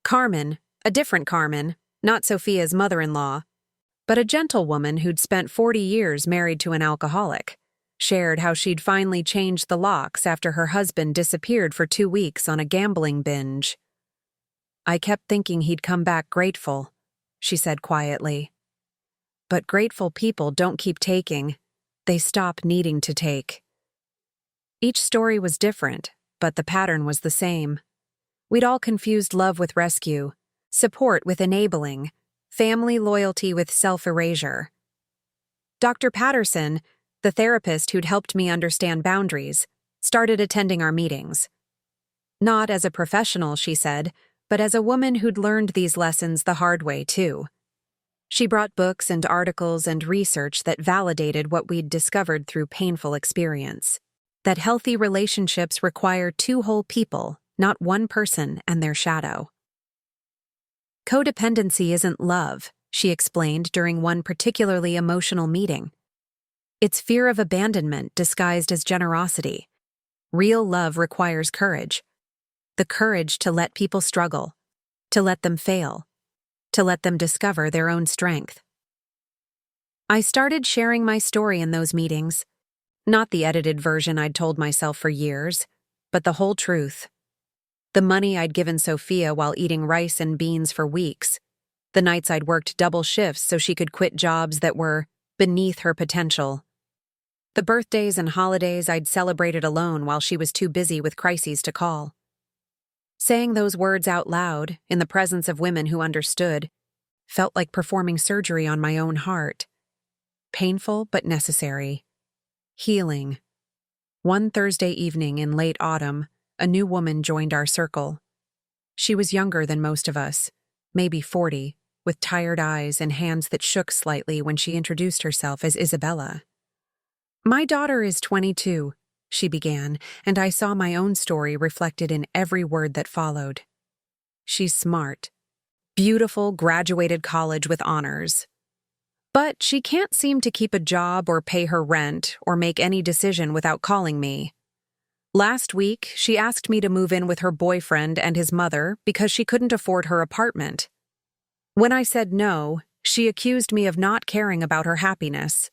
Carmen, a different Carmen, not Sophia's mother-in-law, but a gentle woman who'd spent 40 years married to an alcoholic, shared how she'd finally changed the locks after her husband disappeared for 2 weeks on a gambling binge. "I kept thinking he'd come back grateful," she said quietly. "But grateful people don't keep taking. They stop needing to take." Each story was different, but the pattern was the same. We'd all confused love with rescue, support with enabling, family loyalty with self-erasure. Dr. Patterson, the therapist who'd helped me understand boundaries, started attending our meetings. Not as a professional, she said, but as a woman who'd learned these lessons the hard way, too. She brought books and articles and research that validated what we'd discovered through painful experience. That healthy relationships require 2 whole people, not one person and their shadow. Codependency isn't love, she explained during one particularly emotional meeting. It's fear of abandonment disguised as generosity. Real love requires courage. The courage to let people struggle, to let them fail, to let them discover their own strength. I started sharing my story in those meetings. Not the edited version I'd told myself for years, but the whole truth. The money I'd given Sophia while eating rice and beans for weeks. The nights I'd worked double shifts so she could quit jobs that were beneath her potential. The birthdays and holidays I'd celebrated alone while she was too busy with crises to call. Saying those words out loud, in the presence of women who understood, felt like performing surgery on my own heart. Painful but necessary. Healing. One Thursday evening in late autumn, a new woman joined our circle. She was younger than most of us, maybe 40, with tired eyes and hands that shook slightly when she introduced herself as Isabella. "My daughter is 22, she began, and I saw my own story reflected in every word that followed. She's smart. Beautiful, graduated college with honors. But she can't seem to keep a job or pay her rent or make any decision without calling me. Last week, she asked me to move in with her boyfriend and his mother because she couldn't afford her apartment. When I said no, she accused me of not caring about her happiness.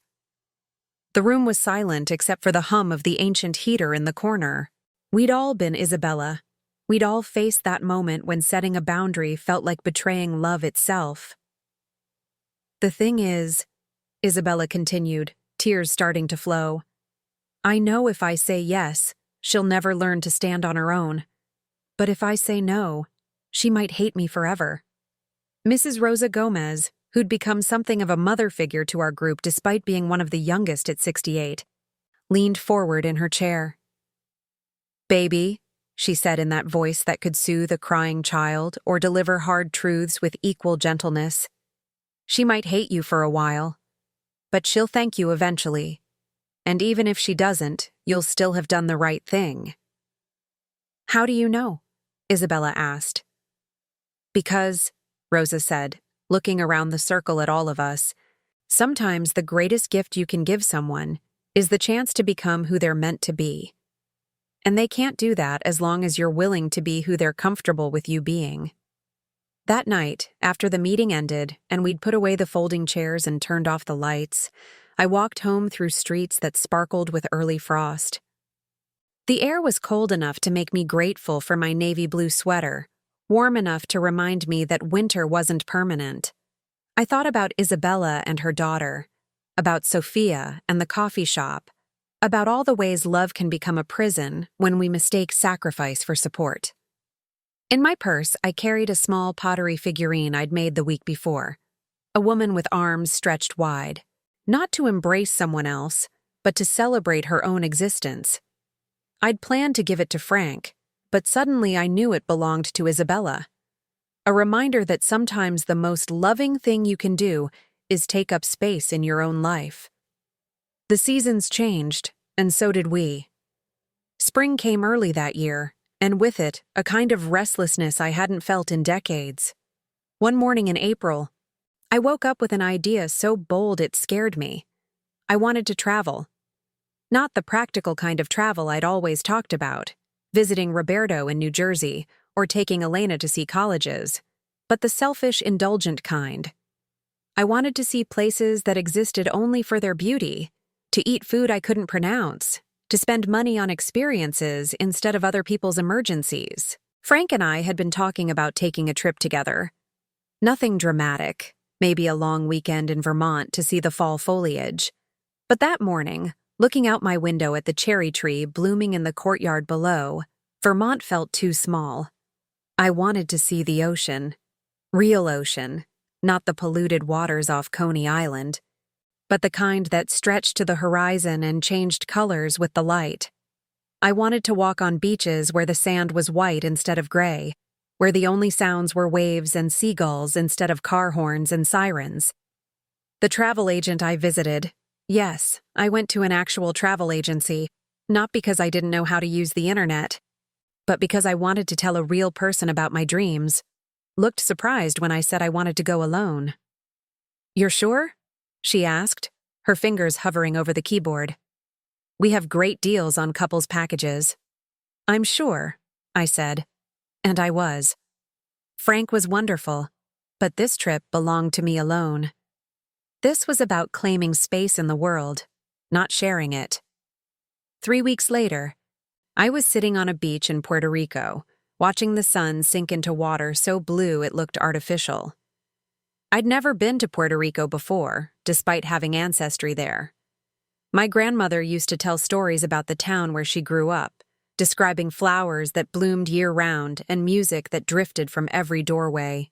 The room was silent except for the hum of the ancient heater in the corner. We'd all been Isabella. We'd all faced that moment when setting a boundary felt like betraying love itself. "The thing is," Isabella continued, tears starting to flow, "I know if I say yes, she'll never learn to stand on her own. But if I say no, she might hate me forever." Mrs. Rosa Gomez, who'd become something of a mother figure to our group despite being one of the youngest at 68, leaned forward in her chair. "Baby," she said in that voice that could soothe a crying child or deliver hard truths with equal gentleness, "she might hate you for a while, but she'll thank you eventually. And even if she doesn't, you'll still have done the right thing." "How do you know?" Isabella asked. "Because," Rosa said, looking around the circle at all of us, "sometimes the greatest gift you can give someone is the chance to become who they're meant to be. And they can't do that as long as you're willing to be who they're comfortable with you being." That night, after the meeting ended and we'd put away the folding chairs and turned off the lights, I walked home through streets that sparkled with early frost. The air was cold enough to make me grateful for my navy blue sweater, warm enough to remind me that winter wasn't permanent. I thought about Isabella and her daughter, about Sophia and the coffee shop, about all the ways love can become a prison when we mistake sacrifice for support. In my purse, I carried a small pottery figurine I'd made the week before, a woman with arms stretched wide, not to embrace someone else, but to celebrate her own existence. I'd planned to give it to Frank, but suddenly I knew it belonged to Isabella. A reminder that sometimes the most loving thing you can do is take up space in your own life. The seasons changed, and so did we. Spring came early that year, and with it, a kind of restlessness I hadn't felt in decades. One morning in April, I woke up with an idea so bold it scared me. I wanted to travel. Not the practical kind of travel I'd always talked about, visiting Roberto in New Jersey or taking Elena to see colleges, but the selfish, indulgent kind. I wanted to see places that existed only for their beauty, to eat food I couldn't pronounce, to spend money on experiences instead of other people's emergencies. Frank and I had been talking about taking a trip together. Nothing dramatic, maybe a long weekend in Vermont to see the fall foliage. But that morning, looking out my window at the cherry tree blooming in the courtyard below, Vermont felt too small. I wanted to see the ocean. Real ocean, not the polluted waters off Coney Island, but the kind that stretched to the horizon and changed colors with the light. I wanted to walk on beaches where the sand was white instead of gray, where the only sounds were waves and seagulls instead of car horns and sirens. The travel agent I visited, yes, I went to an actual travel agency, not because I didn't know how to use the internet, but because I wanted to tell a real person about my dreams, looked surprised when I said I wanted to go alone. "You're sure?" she asked, her fingers hovering over the keyboard. "We have great deals on couples packages." "I'm sure," I said. And I was. Frank was wonderful, but this trip belonged to me alone. This was about claiming space in the world, not sharing it. 3 weeks later, I was sitting on a beach in Puerto Rico, watching the sun sink into water so blue it looked artificial. I'd never been to Puerto Rico before, despite having ancestry there. My grandmother used to tell stories about the town where she grew up, describing flowers that bloomed year-round and music that drifted from every doorway.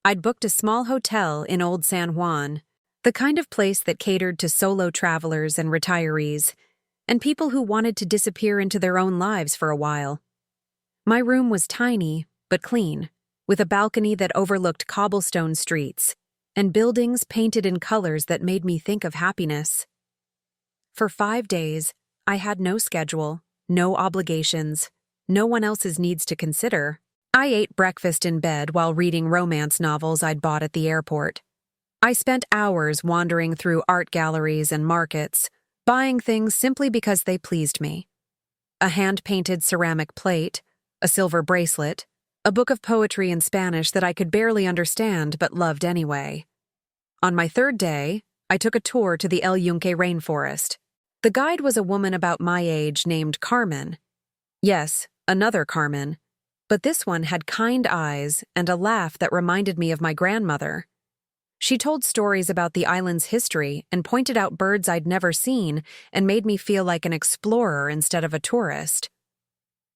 I'd booked a small hotel in Old San Juan, the kind of place that catered to solo travelers and retirees, and people who wanted to disappear into their own lives for a while. My room was tiny, but clean, with a balcony that overlooked cobblestone streets, and buildings painted in colors that made me think of happiness. For 5 days, I had no schedule, no obligations, no one else's needs to consider. I ate breakfast in bed while reading romance novels I'd bought at the airport. I spent hours wandering through art galleries and markets, buying things simply because they pleased me. A hand-painted ceramic plate, a silver bracelet, a book of poetry in Spanish that I could barely understand but loved anyway. On my 3rd day, I took a tour to the El Yunque rainforest. The guide was a woman about my age named Carmen. Yes, another Carmen. But this one had kind eyes and a laugh that reminded me of my grandmother. She told stories about the island's history and pointed out birds I'd never seen and made me feel like an explorer instead of a tourist.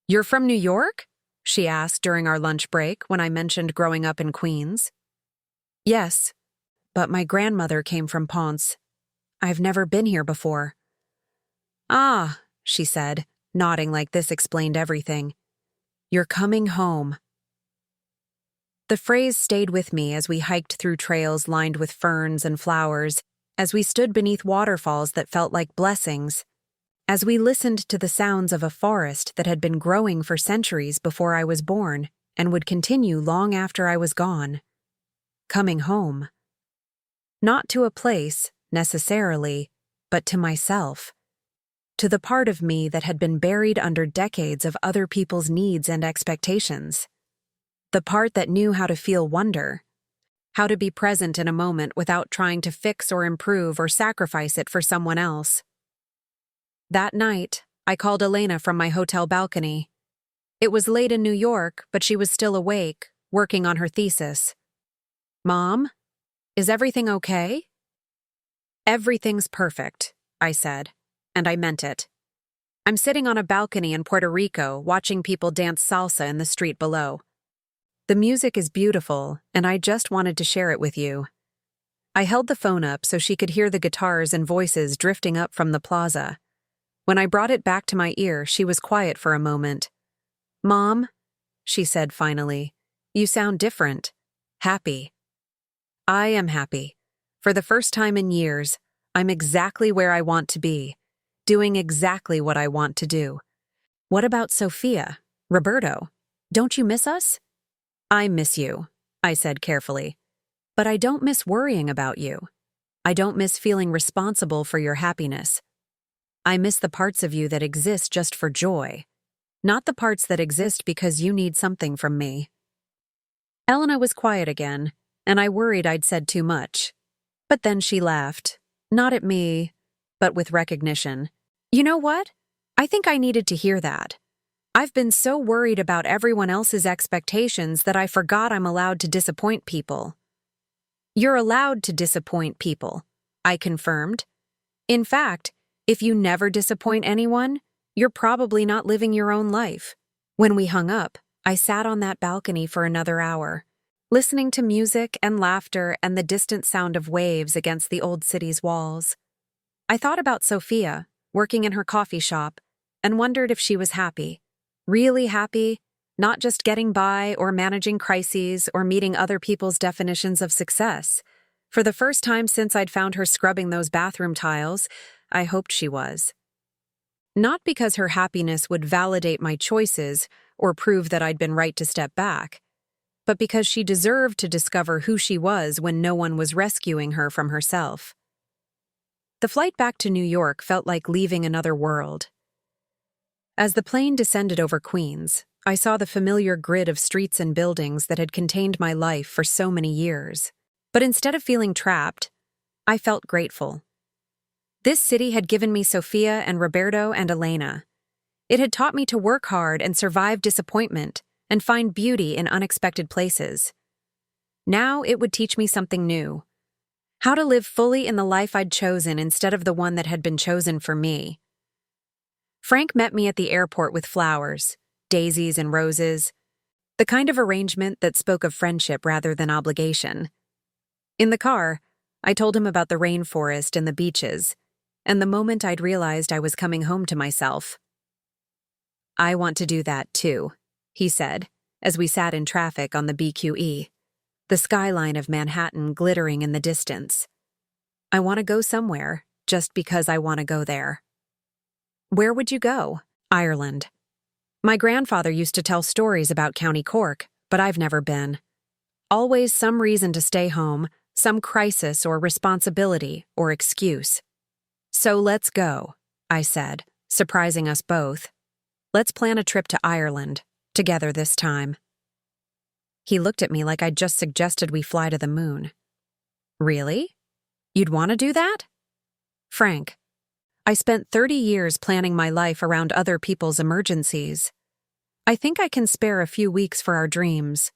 "You're from New York?" she asked during our lunch break when I mentioned growing up in Queens. "Yes, but my grandmother came from Ponce. I've never been here before." "Ah," she said, nodding like this explained everything. "You're coming home." The phrase stayed with me as we hiked through trails lined with ferns and flowers, as we stood beneath waterfalls that felt like blessings, as we listened to the sounds of a forest that had been growing for centuries before I was born and would continue long after I was gone. Coming home. Not to a place, necessarily, but to myself. To the part of me that had been buried under decades of other people's needs and expectations. The part that knew how to feel wonder, how to be present in a moment without trying to fix or improve or sacrifice it for someone else. That night, I called Elena from my hotel balcony. It was late in New York, but she was still awake, working on her thesis. "Mom, is everything okay?" "Everything's perfect," I said, and I meant it. "I'm sitting on a balcony in Puerto Rico watching people dance salsa in the street below. The music is beautiful, and I just wanted to share it with you." I held the phone up so she could hear the guitars and voices drifting up from the plaza. When I brought it back to my ear, she was quiet for a moment. "Mom," she said finally, "you sound different. Happy." "I am happy. For the first time in years, I'm exactly where I want to be, doing exactly what I want to do." "What about Sophia? Roberto? Don't you miss us?" "I miss you," I said carefully. "But I don't miss worrying about you. I don't miss feeling responsible for your happiness. I miss the parts of you that exist just for joy, not the parts that exist because you need something from me." Elena was quiet again, and I worried I'd said too much. But then she laughed, not at me, but with recognition. "You know what? I think I needed to hear that. I've been so worried about everyone else's expectations that I forgot I'm allowed to disappoint people." "You're allowed to disappoint people," I confirmed. "In fact, if you never disappoint anyone, you're probably not living your own life." When we hung up, I sat on that balcony for another hour, listening to music and laughter and the distant sound of waves against the old city's walls. I thought about Sophia, working in her coffee shop, and wondered if she was happy. Really happy, not just getting by or managing crises or meeting other people's definitions of success. For the first time since I'd found her scrubbing those bathroom tiles, I hoped she was. Not because her happiness would validate my choices or prove that I'd been right to step back, but because she deserved to discover who she was when no one was rescuing her from herself. The flight back to New York felt like leaving another world. As the plane descended over Queens, I saw the familiar grid of streets and buildings that had contained my life for so many years. But instead of feeling trapped, I felt grateful. This city had given me Sophia and Roberto and Elena. It had taught me to work hard and survive disappointment and find beauty in unexpected places. Now it would teach me something new. How to live fully in the life I'd chosen instead of the one that had been chosen for me. Frank met me at the airport with flowers, daisies and roses, the kind of arrangement that spoke of friendship rather than obligation. In the car, I told him about the rainforest and the beaches, and the moment I'd realized I was coming home to myself. "I want to do that too," he said, as we sat in traffic on the BQE, the skyline of Manhattan glittering in the distance. "I want to go somewhere, just because I want to go there." "Where would you go?" "Ireland. My grandfather used to tell stories about County Cork, but I've never been. Always some reason to stay home, some crisis or responsibility or excuse." "So let's go," I said, surprising us both. "Let's plan a trip to Ireland, together this time." He looked at me like I'd just suggested we fly to the moon. "Really? You'd want to do that? Frank, I spent 30 years planning my life around other people's emergencies. I think I can spare a few weeks for our dreams.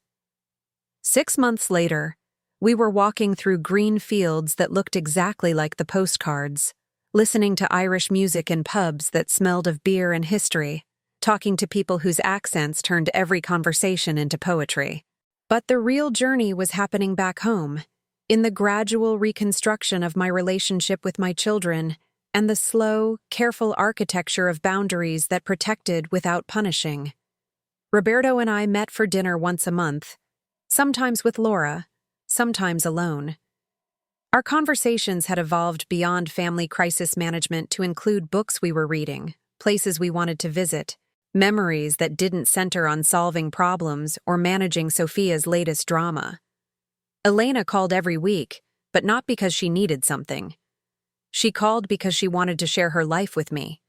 6 months later, we were walking through green fields that looked exactly like the postcards, listening to Irish music in pubs that smelled of beer and history, talking to people whose accents turned every conversation into poetry. But the real journey was happening back home, in the gradual reconstruction of my relationship with my children and the slow, careful architecture of boundaries that protected without punishing. Roberto and I met for dinner once a month, sometimes with Laura, sometimes alone. Our conversations had evolved beyond family crisis management to include books we were reading, places we wanted to visit, memories that didn't center on solving problems or managing Sophia's latest drama. Elena called every week, but not because she needed something. She called because she wanted to share her life with me.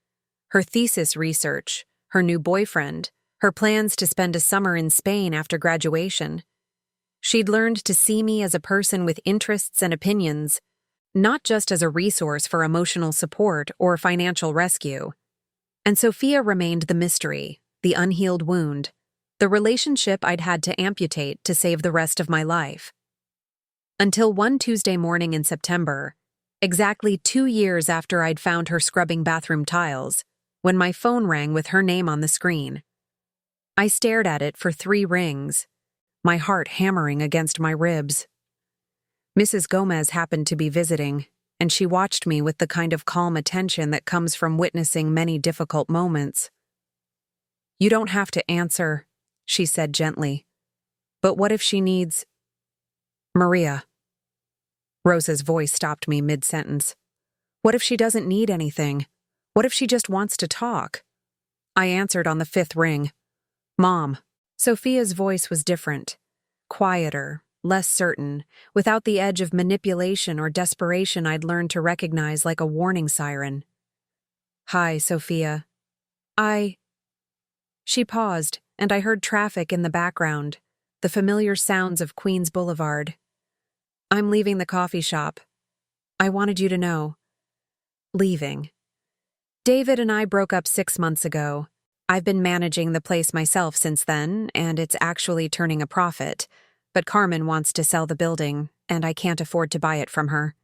Her thesis research, her new boyfriend, her plans to spend a summer in Spain after graduation. She'd learned to see me as a person with interests and opinions, not just as a resource for emotional support or financial rescue. And Sophia remained the mystery, the unhealed wound, the relationship I'd had to amputate to save the rest of my life. Until one Tuesday morning in September, exactly 2 years after I'd found her scrubbing bathroom tiles, when my phone rang with her name on the screen. I stared at it for 3 rings, my heart hammering against my ribs. Mrs. Gomez happened to be visiting, and she watched me with the kind of calm attention that comes from witnessing many difficult moments. "You don't have to answer," she said gently. "But what if she needs—" "Maria." Rosa's voice stopped me mid-sentence. "What if she doesn't need anything? What if she just wants to talk?" I answered on the 5th ring. "Mom." Sophia's voice was different, quieter, less certain, without the edge of manipulation or desperation I'd learned to recognize like a warning siren. "Hi, Sophia. She paused, and I heard traffic in the background, the familiar sounds of Queens Boulevard. "I'm leaving the coffee shop. I wanted you to know." Leaving. David and I broke up 6 months ago. I've been managing the place myself since then, and it's actually turning a profit, but Carmen wants to sell the building, and I can't afford to buy it from her.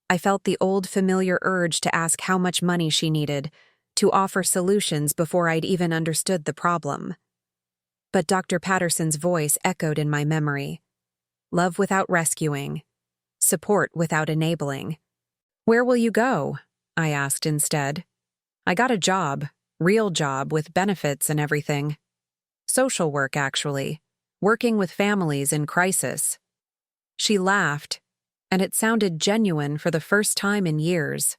I felt the old familiar urge to ask how much money she needed, to offer solutions before I'd even understood the problem. But Dr. Patterson's voice echoed in my memory. Love without rescuing. Support without enabling. "Where will you go?" I asked instead. "I got a job, real job with benefits and everything. Social work, actually. Working with families in crisis." She laughed, and it sounded genuine for the first time in years.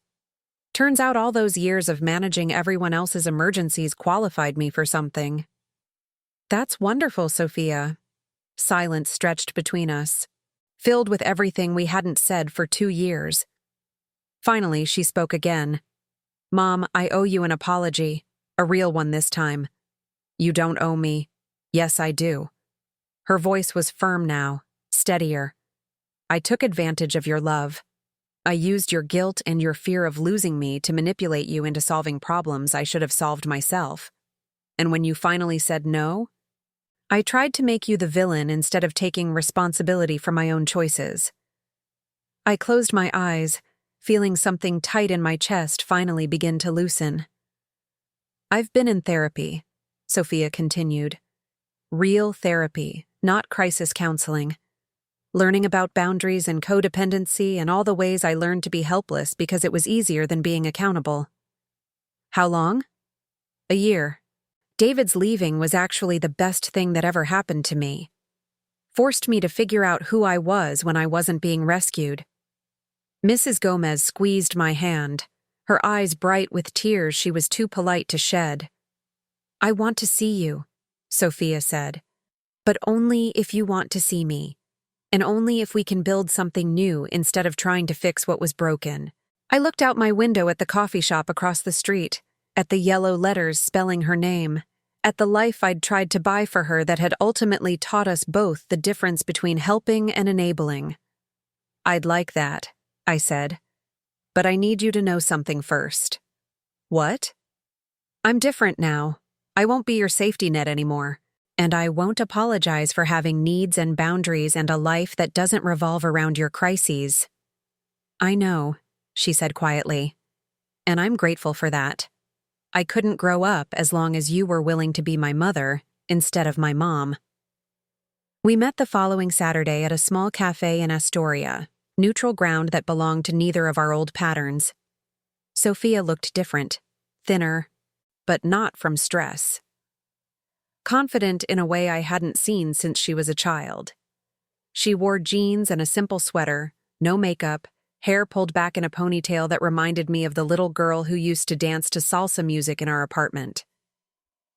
Turns out all those years of managing everyone else's emergencies qualified me for something. "That's wonderful, Sophia." Silence stretched between us, filled with everything we hadn't said for 2 years. Finally, she spoke again. "Mom, I owe you an apology, a real one this time." "You don't owe me." "Yes, I do." Her voice was firm now, steadier. "I took advantage of your love. I used your guilt and your fear of losing me to manipulate you into solving problems I should have solved myself. And when you finally said no, I tried to make you the villain instead of taking responsibility for my own choices." I closed my eyes, feeling something tight in my chest finally begin to loosen. "I've been in therapy," Sophia continued. "Real therapy, not crisis counseling. Learning about boundaries and codependency and all the ways I learned to be helpless because it was easier than being accountable." "How long?" "A year. David's leaving was actually the best thing that ever happened to me. Forced me to figure out who I was when I wasn't being rescued." Mrs. Gomez squeezed my hand, her eyes bright with tears she was too polite to shed. "I want to see you," Sophia said, "but only if you want to see me, and only if we can build something new instead of trying to fix what was broken." I looked out my window at the coffee shop across the street, at the yellow letters spelling her name, at the life I'd tried to buy for her that had ultimately taught us both the difference between helping and enabling. "I'd like that," I said. But I need you to know something first. What? I'm different now. I won't be your safety net anymore. And I won't apologize for having needs and boundaries and a life that doesn't revolve around your crises. I know, she said quietly. And I'm grateful for that. I couldn't grow up as long as you were willing to be my mother instead of my mom. We met the following Saturday at a small cafe in Astoria, neutral ground that belonged to neither of our old patterns. Sophia looked different, thinner, but not from stress. Confident in a way I hadn't seen since she was a child. She wore jeans and a simple sweater, no makeup, hair pulled back in a ponytail that reminded me of the little girl who used to dance to salsa music in our apartment.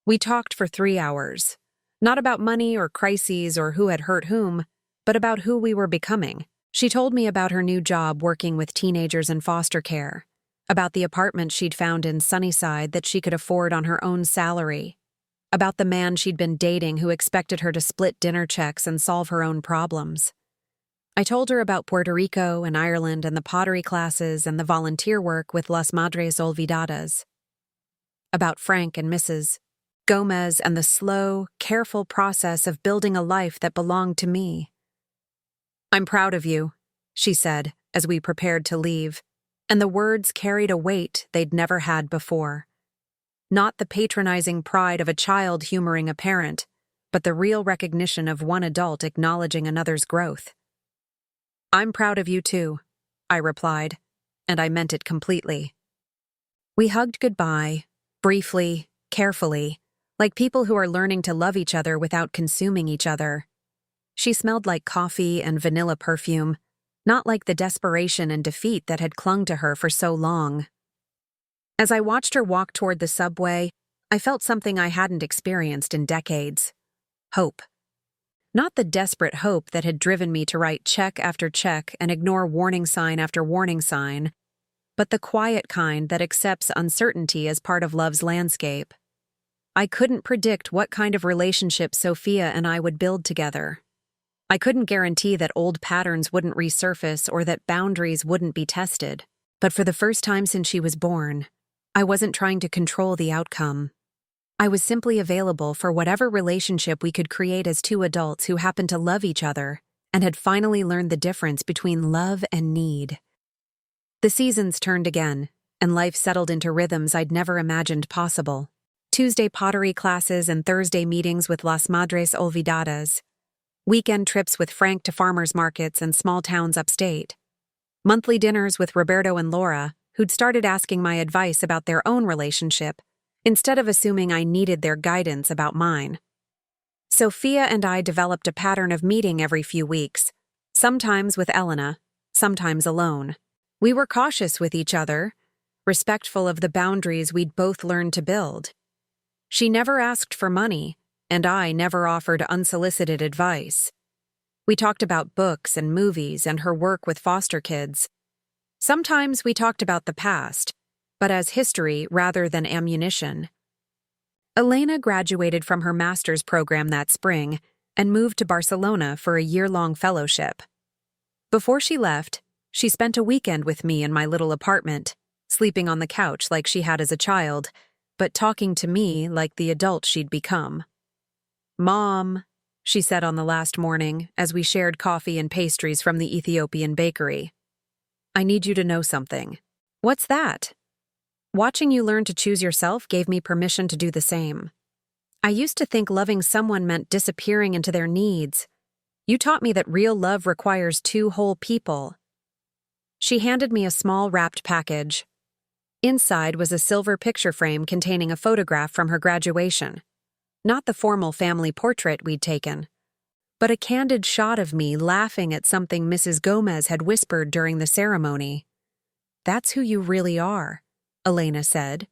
We talked for 3 hours, not about money or crises or who had hurt whom, but about who we were becoming. She told me about her new job working with teenagers in foster care, about the apartment she'd found in Sunnyside that she could afford on her own salary, about the man she'd been dating who expected her to split dinner checks and solve her own problems. I told her about Puerto Rico and Ireland and the pottery classes and the volunteer work with Las Madres Olvidadas, about Frank and Mrs. Gomez and the slow, careful process of building a life that belonged to me. I'm proud of you, she said as we prepared to leave, and the words carried a weight they'd never had before. Not the patronizing pride of a child humoring a parent, but the real recognition of one adult acknowledging another's growth. I'm proud of you too, I replied, and I meant it completely. We hugged goodbye, briefly, carefully, like people who are learning to love each other without consuming each other. She smelled like coffee and vanilla perfume, not like the desperation and defeat that had clung to her for so long. As I watched her walk toward the subway, I felt something I hadn't experienced in decades. Hope. Not the desperate hope that had driven me to write check after check and ignore warning sign after warning sign, but the quiet kind that accepts uncertainty as part of love's landscape. I couldn't predict what kind of relationship Sophia and I would build together. I couldn't guarantee that old patterns wouldn't resurface or that boundaries wouldn't be tested. But for the first time since she was born, I wasn't trying to control the outcome. I was simply available for whatever relationship we could create as two adults who happened to love each other and had finally learned the difference between love and need. The seasons turned again, and life settled into rhythms I'd never imagined possible. Tuesday pottery classes and Thursday meetings with Las Madres Olvidadas. Weekend trips with Frank to farmers markets and small towns upstate. Monthly dinners with Roberto and Laura, who'd started asking my advice about their own relationship, instead of assuming I needed their guidance about mine. Sophia and I developed a pattern of meeting every few weeks, sometimes with Elena, sometimes alone. We were cautious with each other, respectful of the boundaries we'd both learned to build. She never asked for money, and I never offered unsolicited advice. We talked about books and movies and her work with foster kids. Sometimes we talked about the past, but as history rather than ammunition. Elena graduated from her master's program that spring and moved to Barcelona for a year-long fellowship. Before she left, she spent a weekend with me in my little apartment, sleeping on the couch like she had as a child, but talking to me like the adult she'd become. "Mom," she said on the last morning as we shared coffee and pastries from the Ethiopian bakery, "I need you to know something." "What's that?" "Watching you learn to choose yourself gave me permission to do the same. I used to think loving someone meant disappearing into their needs. You taught me that real love requires two whole people." She handed me a small wrapped package. Inside was a silver picture frame containing a photograph from her graduation. Not the formal family portrait we'd taken, but a candid shot of me laughing at something Mrs. Gomez had whispered during the ceremony. "That's who you really are," Elena said.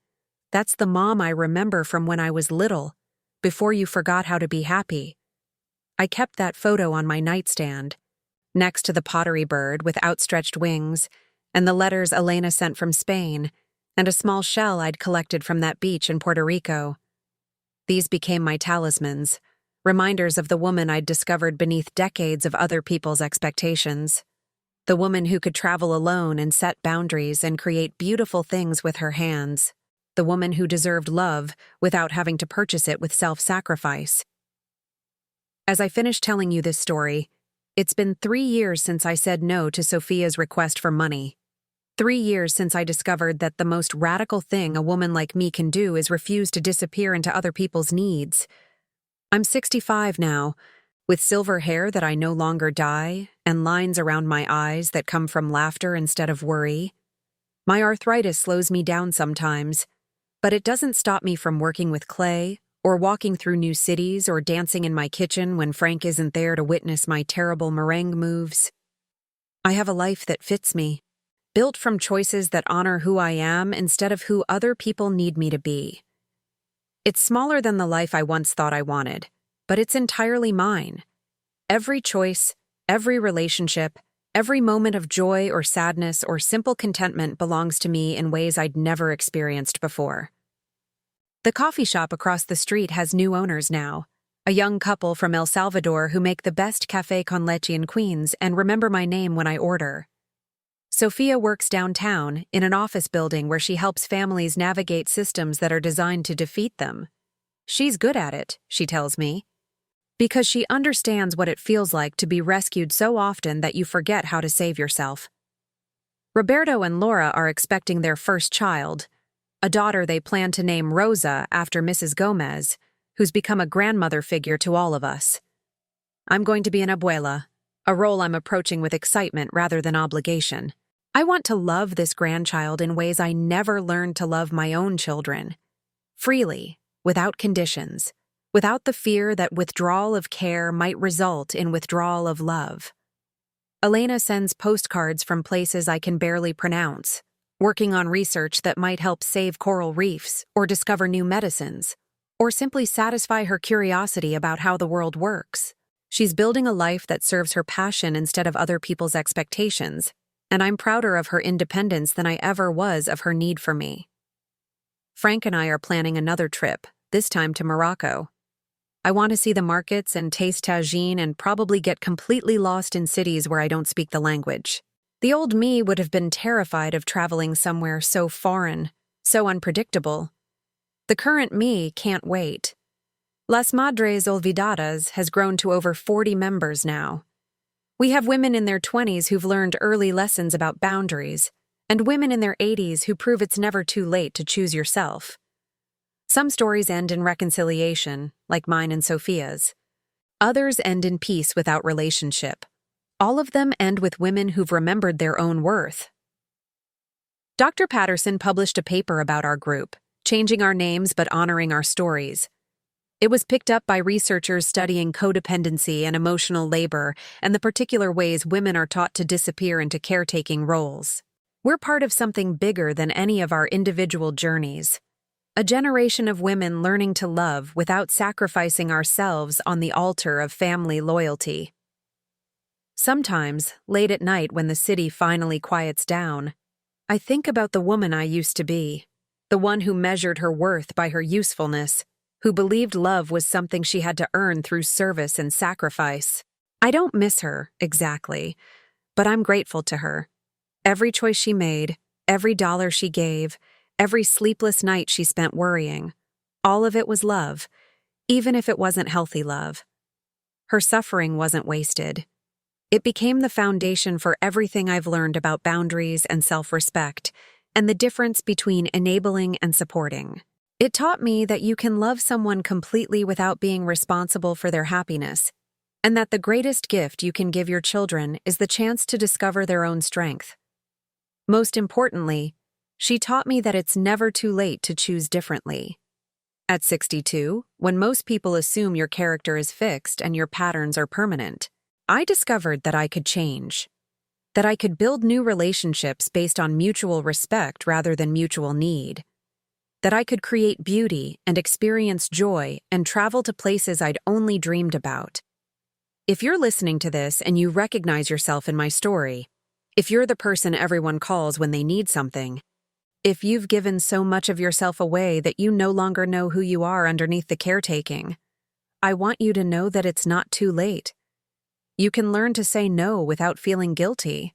"That's the mom I remember from when I was little, before you forgot how to be happy." I kept that photo on my nightstand, next to the pottery bird with outstretched wings, and the letters Elena sent from Spain, and a small shell I'd collected from that beach in Puerto Rico. These became my talismans, reminders of the woman I'd discovered beneath decades of other people's expectations. The woman who could travel alone and set boundaries and create beautiful things with her hands. The woman who deserved love without having to purchase it with self-sacrifice. As I finish telling you this story, it's been 3 years since I said no to Sophia's request for money. 3 years since I discovered that the most radical thing a woman like me can do is refuse to disappear into other people's needs. I'm 65 now, with silver hair that I no longer dye, and lines around my eyes that come from laughter instead of worry. My arthritis slows me down sometimes, but it doesn't stop me from working with clay, or walking through new cities, or dancing in my kitchen when Frank isn't there to witness my terrible meringue moves. I have a life that fits me, built from choices that honor who I am instead of who other people need me to be. It's smaller than the life I once thought I wanted, but it's entirely mine. Every choice, every relationship, every moment of joy or sadness or simple contentment belongs to me in ways I'd never experienced before. The coffee shop across the street has new owners now, a young couple from El Salvador who make the best café con leche in Queens and remember my name when I order. Sophia works downtown in an office building where she helps families navigate systems that are designed to defeat them. She's good at it, she tells me, because she understands what it feels like to be rescued so often that you forget how to save yourself. Roberto and Laura are expecting their first child, a daughter they plan to name Rosa after Mrs. Gomez, who's become a grandmother figure to all of us. I'm going to be an abuela, a role I'm approaching with excitement rather than obligation. I want to love this grandchild in ways I never learned to love my own children. Freely, without conditions, without the fear that withdrawal of care might result in withdrawal of love. Elena sends postcards from places I can barely pronounce, working on research that might help save coral reefs or discover new medicines, or simply satisfy her curiosity about how the world works. She's building a life that serves her passion instead of other people's expectations, and I'm prouder of her independence than I ever was of her need for me. Frank and I are planning another trip, this time to Morocco. I want to see the markets and taste tagine and probably get completely lost in cities where I don't speak the language. The old me would have been terrified of traveling somewhere so foreign, so unpredictable. The current me can't wait. Las Madres Olvidadas has grown to over 40 members now. We have women in their 20s who've learned early lessons about boundaries, and women in their 80s who prove it's never too late to choose yourself. Some stories end in reconciliation, like mine and Sophia's. Others end in peace without relationship. All of them end with women who've remembered their own worth. Dr. Patterson published a paper about our group, changing our names but honoring our stories. It was picked up by researchers studying codependency and emotional labor and the particular ways women are taught to disappear into caretaking roles. We're part of something bigger than any of our individual journeys. A generation of women learning to love without sacrificing ourselves on the altar of family loyalty. Sometimes, late at night when the city finally quiets down, I think about the woman I used to be, the one who measured her worth by her usefulness, who believed love was something she had to earn through service and sacrifice. I don't miss her, exactly, but I'm grateful to her. Every choice she made, every dollar she gave, every sleepless night she spent worrying, all of it was love, even if it wasn't healthy love. Her suffering wasn't wasted. It became the foundation for everything I've learned about boundaries and self-respect, and the difference between enabling and supporting. It taught me that you can love someone completely without being responsible for their happiness, and that the greatest gift you can give your children is the chance to discover their own strength. Most importantly, she taught me that it's never too late to choose differently. At 62, when most people assume your character is fixed and your patterns are permanent, I discovered that I could change. That I could build new relationships based on mutual respect rather than mutual need. That I could create beauty and experience joy and travel to places I'd only dreamed about. If you're listening to this and you recognize yourself in my story, if you're the person everyone calls when they need something, if you've given so much of yourself away that you no longer know who you are underneath the caretaking, I want you to know that it's not too late. You can learn to say no without feeling guilty.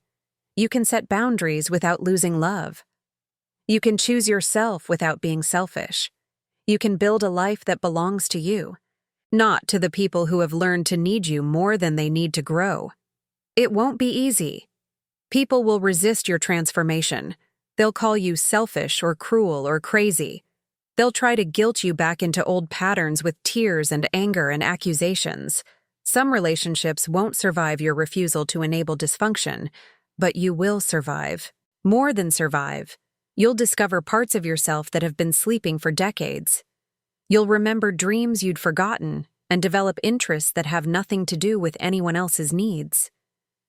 You can set boundaries without losing love. You can choose yourself without being selfish. You can build a life that belongs to you, not to the people who have learned to need you more than they need to grow. It won't be easy. People will resist your transformation. They'll call you selfish or cruel or crazy. They'll try to guilt you back into old patterns with tears and anger and accusations. Some relationships won't survive your refusal to enable dysfunction, but you will survive. More than survive. You'll discover parts of yourself that have been sleeping for decades. You'll remember dreams you'd forgotten and develop interests that have nothing to do with anyone else's needs.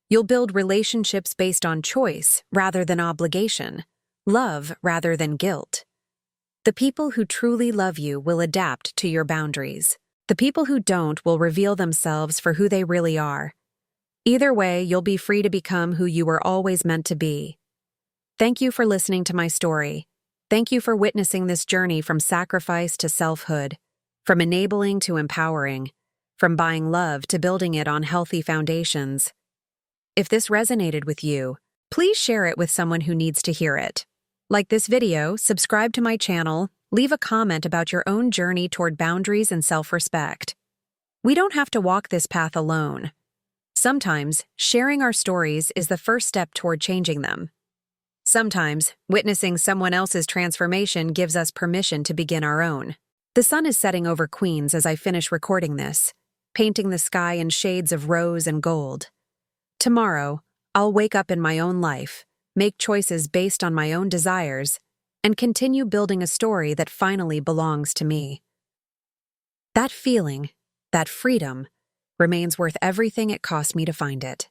You'll build relationships based on choice rather than obligation, love rather than guilt. The people who truly love you will adapt to your boundaries. The people who don't will reveal themselves for who they really are. Either way, you'll be free to become who you were always meant to be. Thank you for listening to my story. Thank you for witnessing this journey from sacrifice to selfhood, from enabling to empowering, from buying love to building it on healthy foundations. If this resonated with you, please share it with someone who needs to hear it. Like this video, subscribe to my channel, leave a comment about your own journey toward boundaries and self-respect. We don't have to walk this path alone. Sometimes, sharing our stories is the first step toward changing them. Sometimes, witnessing someone else's transformation gives us permission to begin our own. The sun is setting over Queens as I finish recording this, painting the sky in shades of rose and gold. Tomorrow, I'll wake up in my own life, make choices based on my own desires, and continue building a story that finally belongs to me. That feeling, that freedom, remains worth everything it cost me to find it.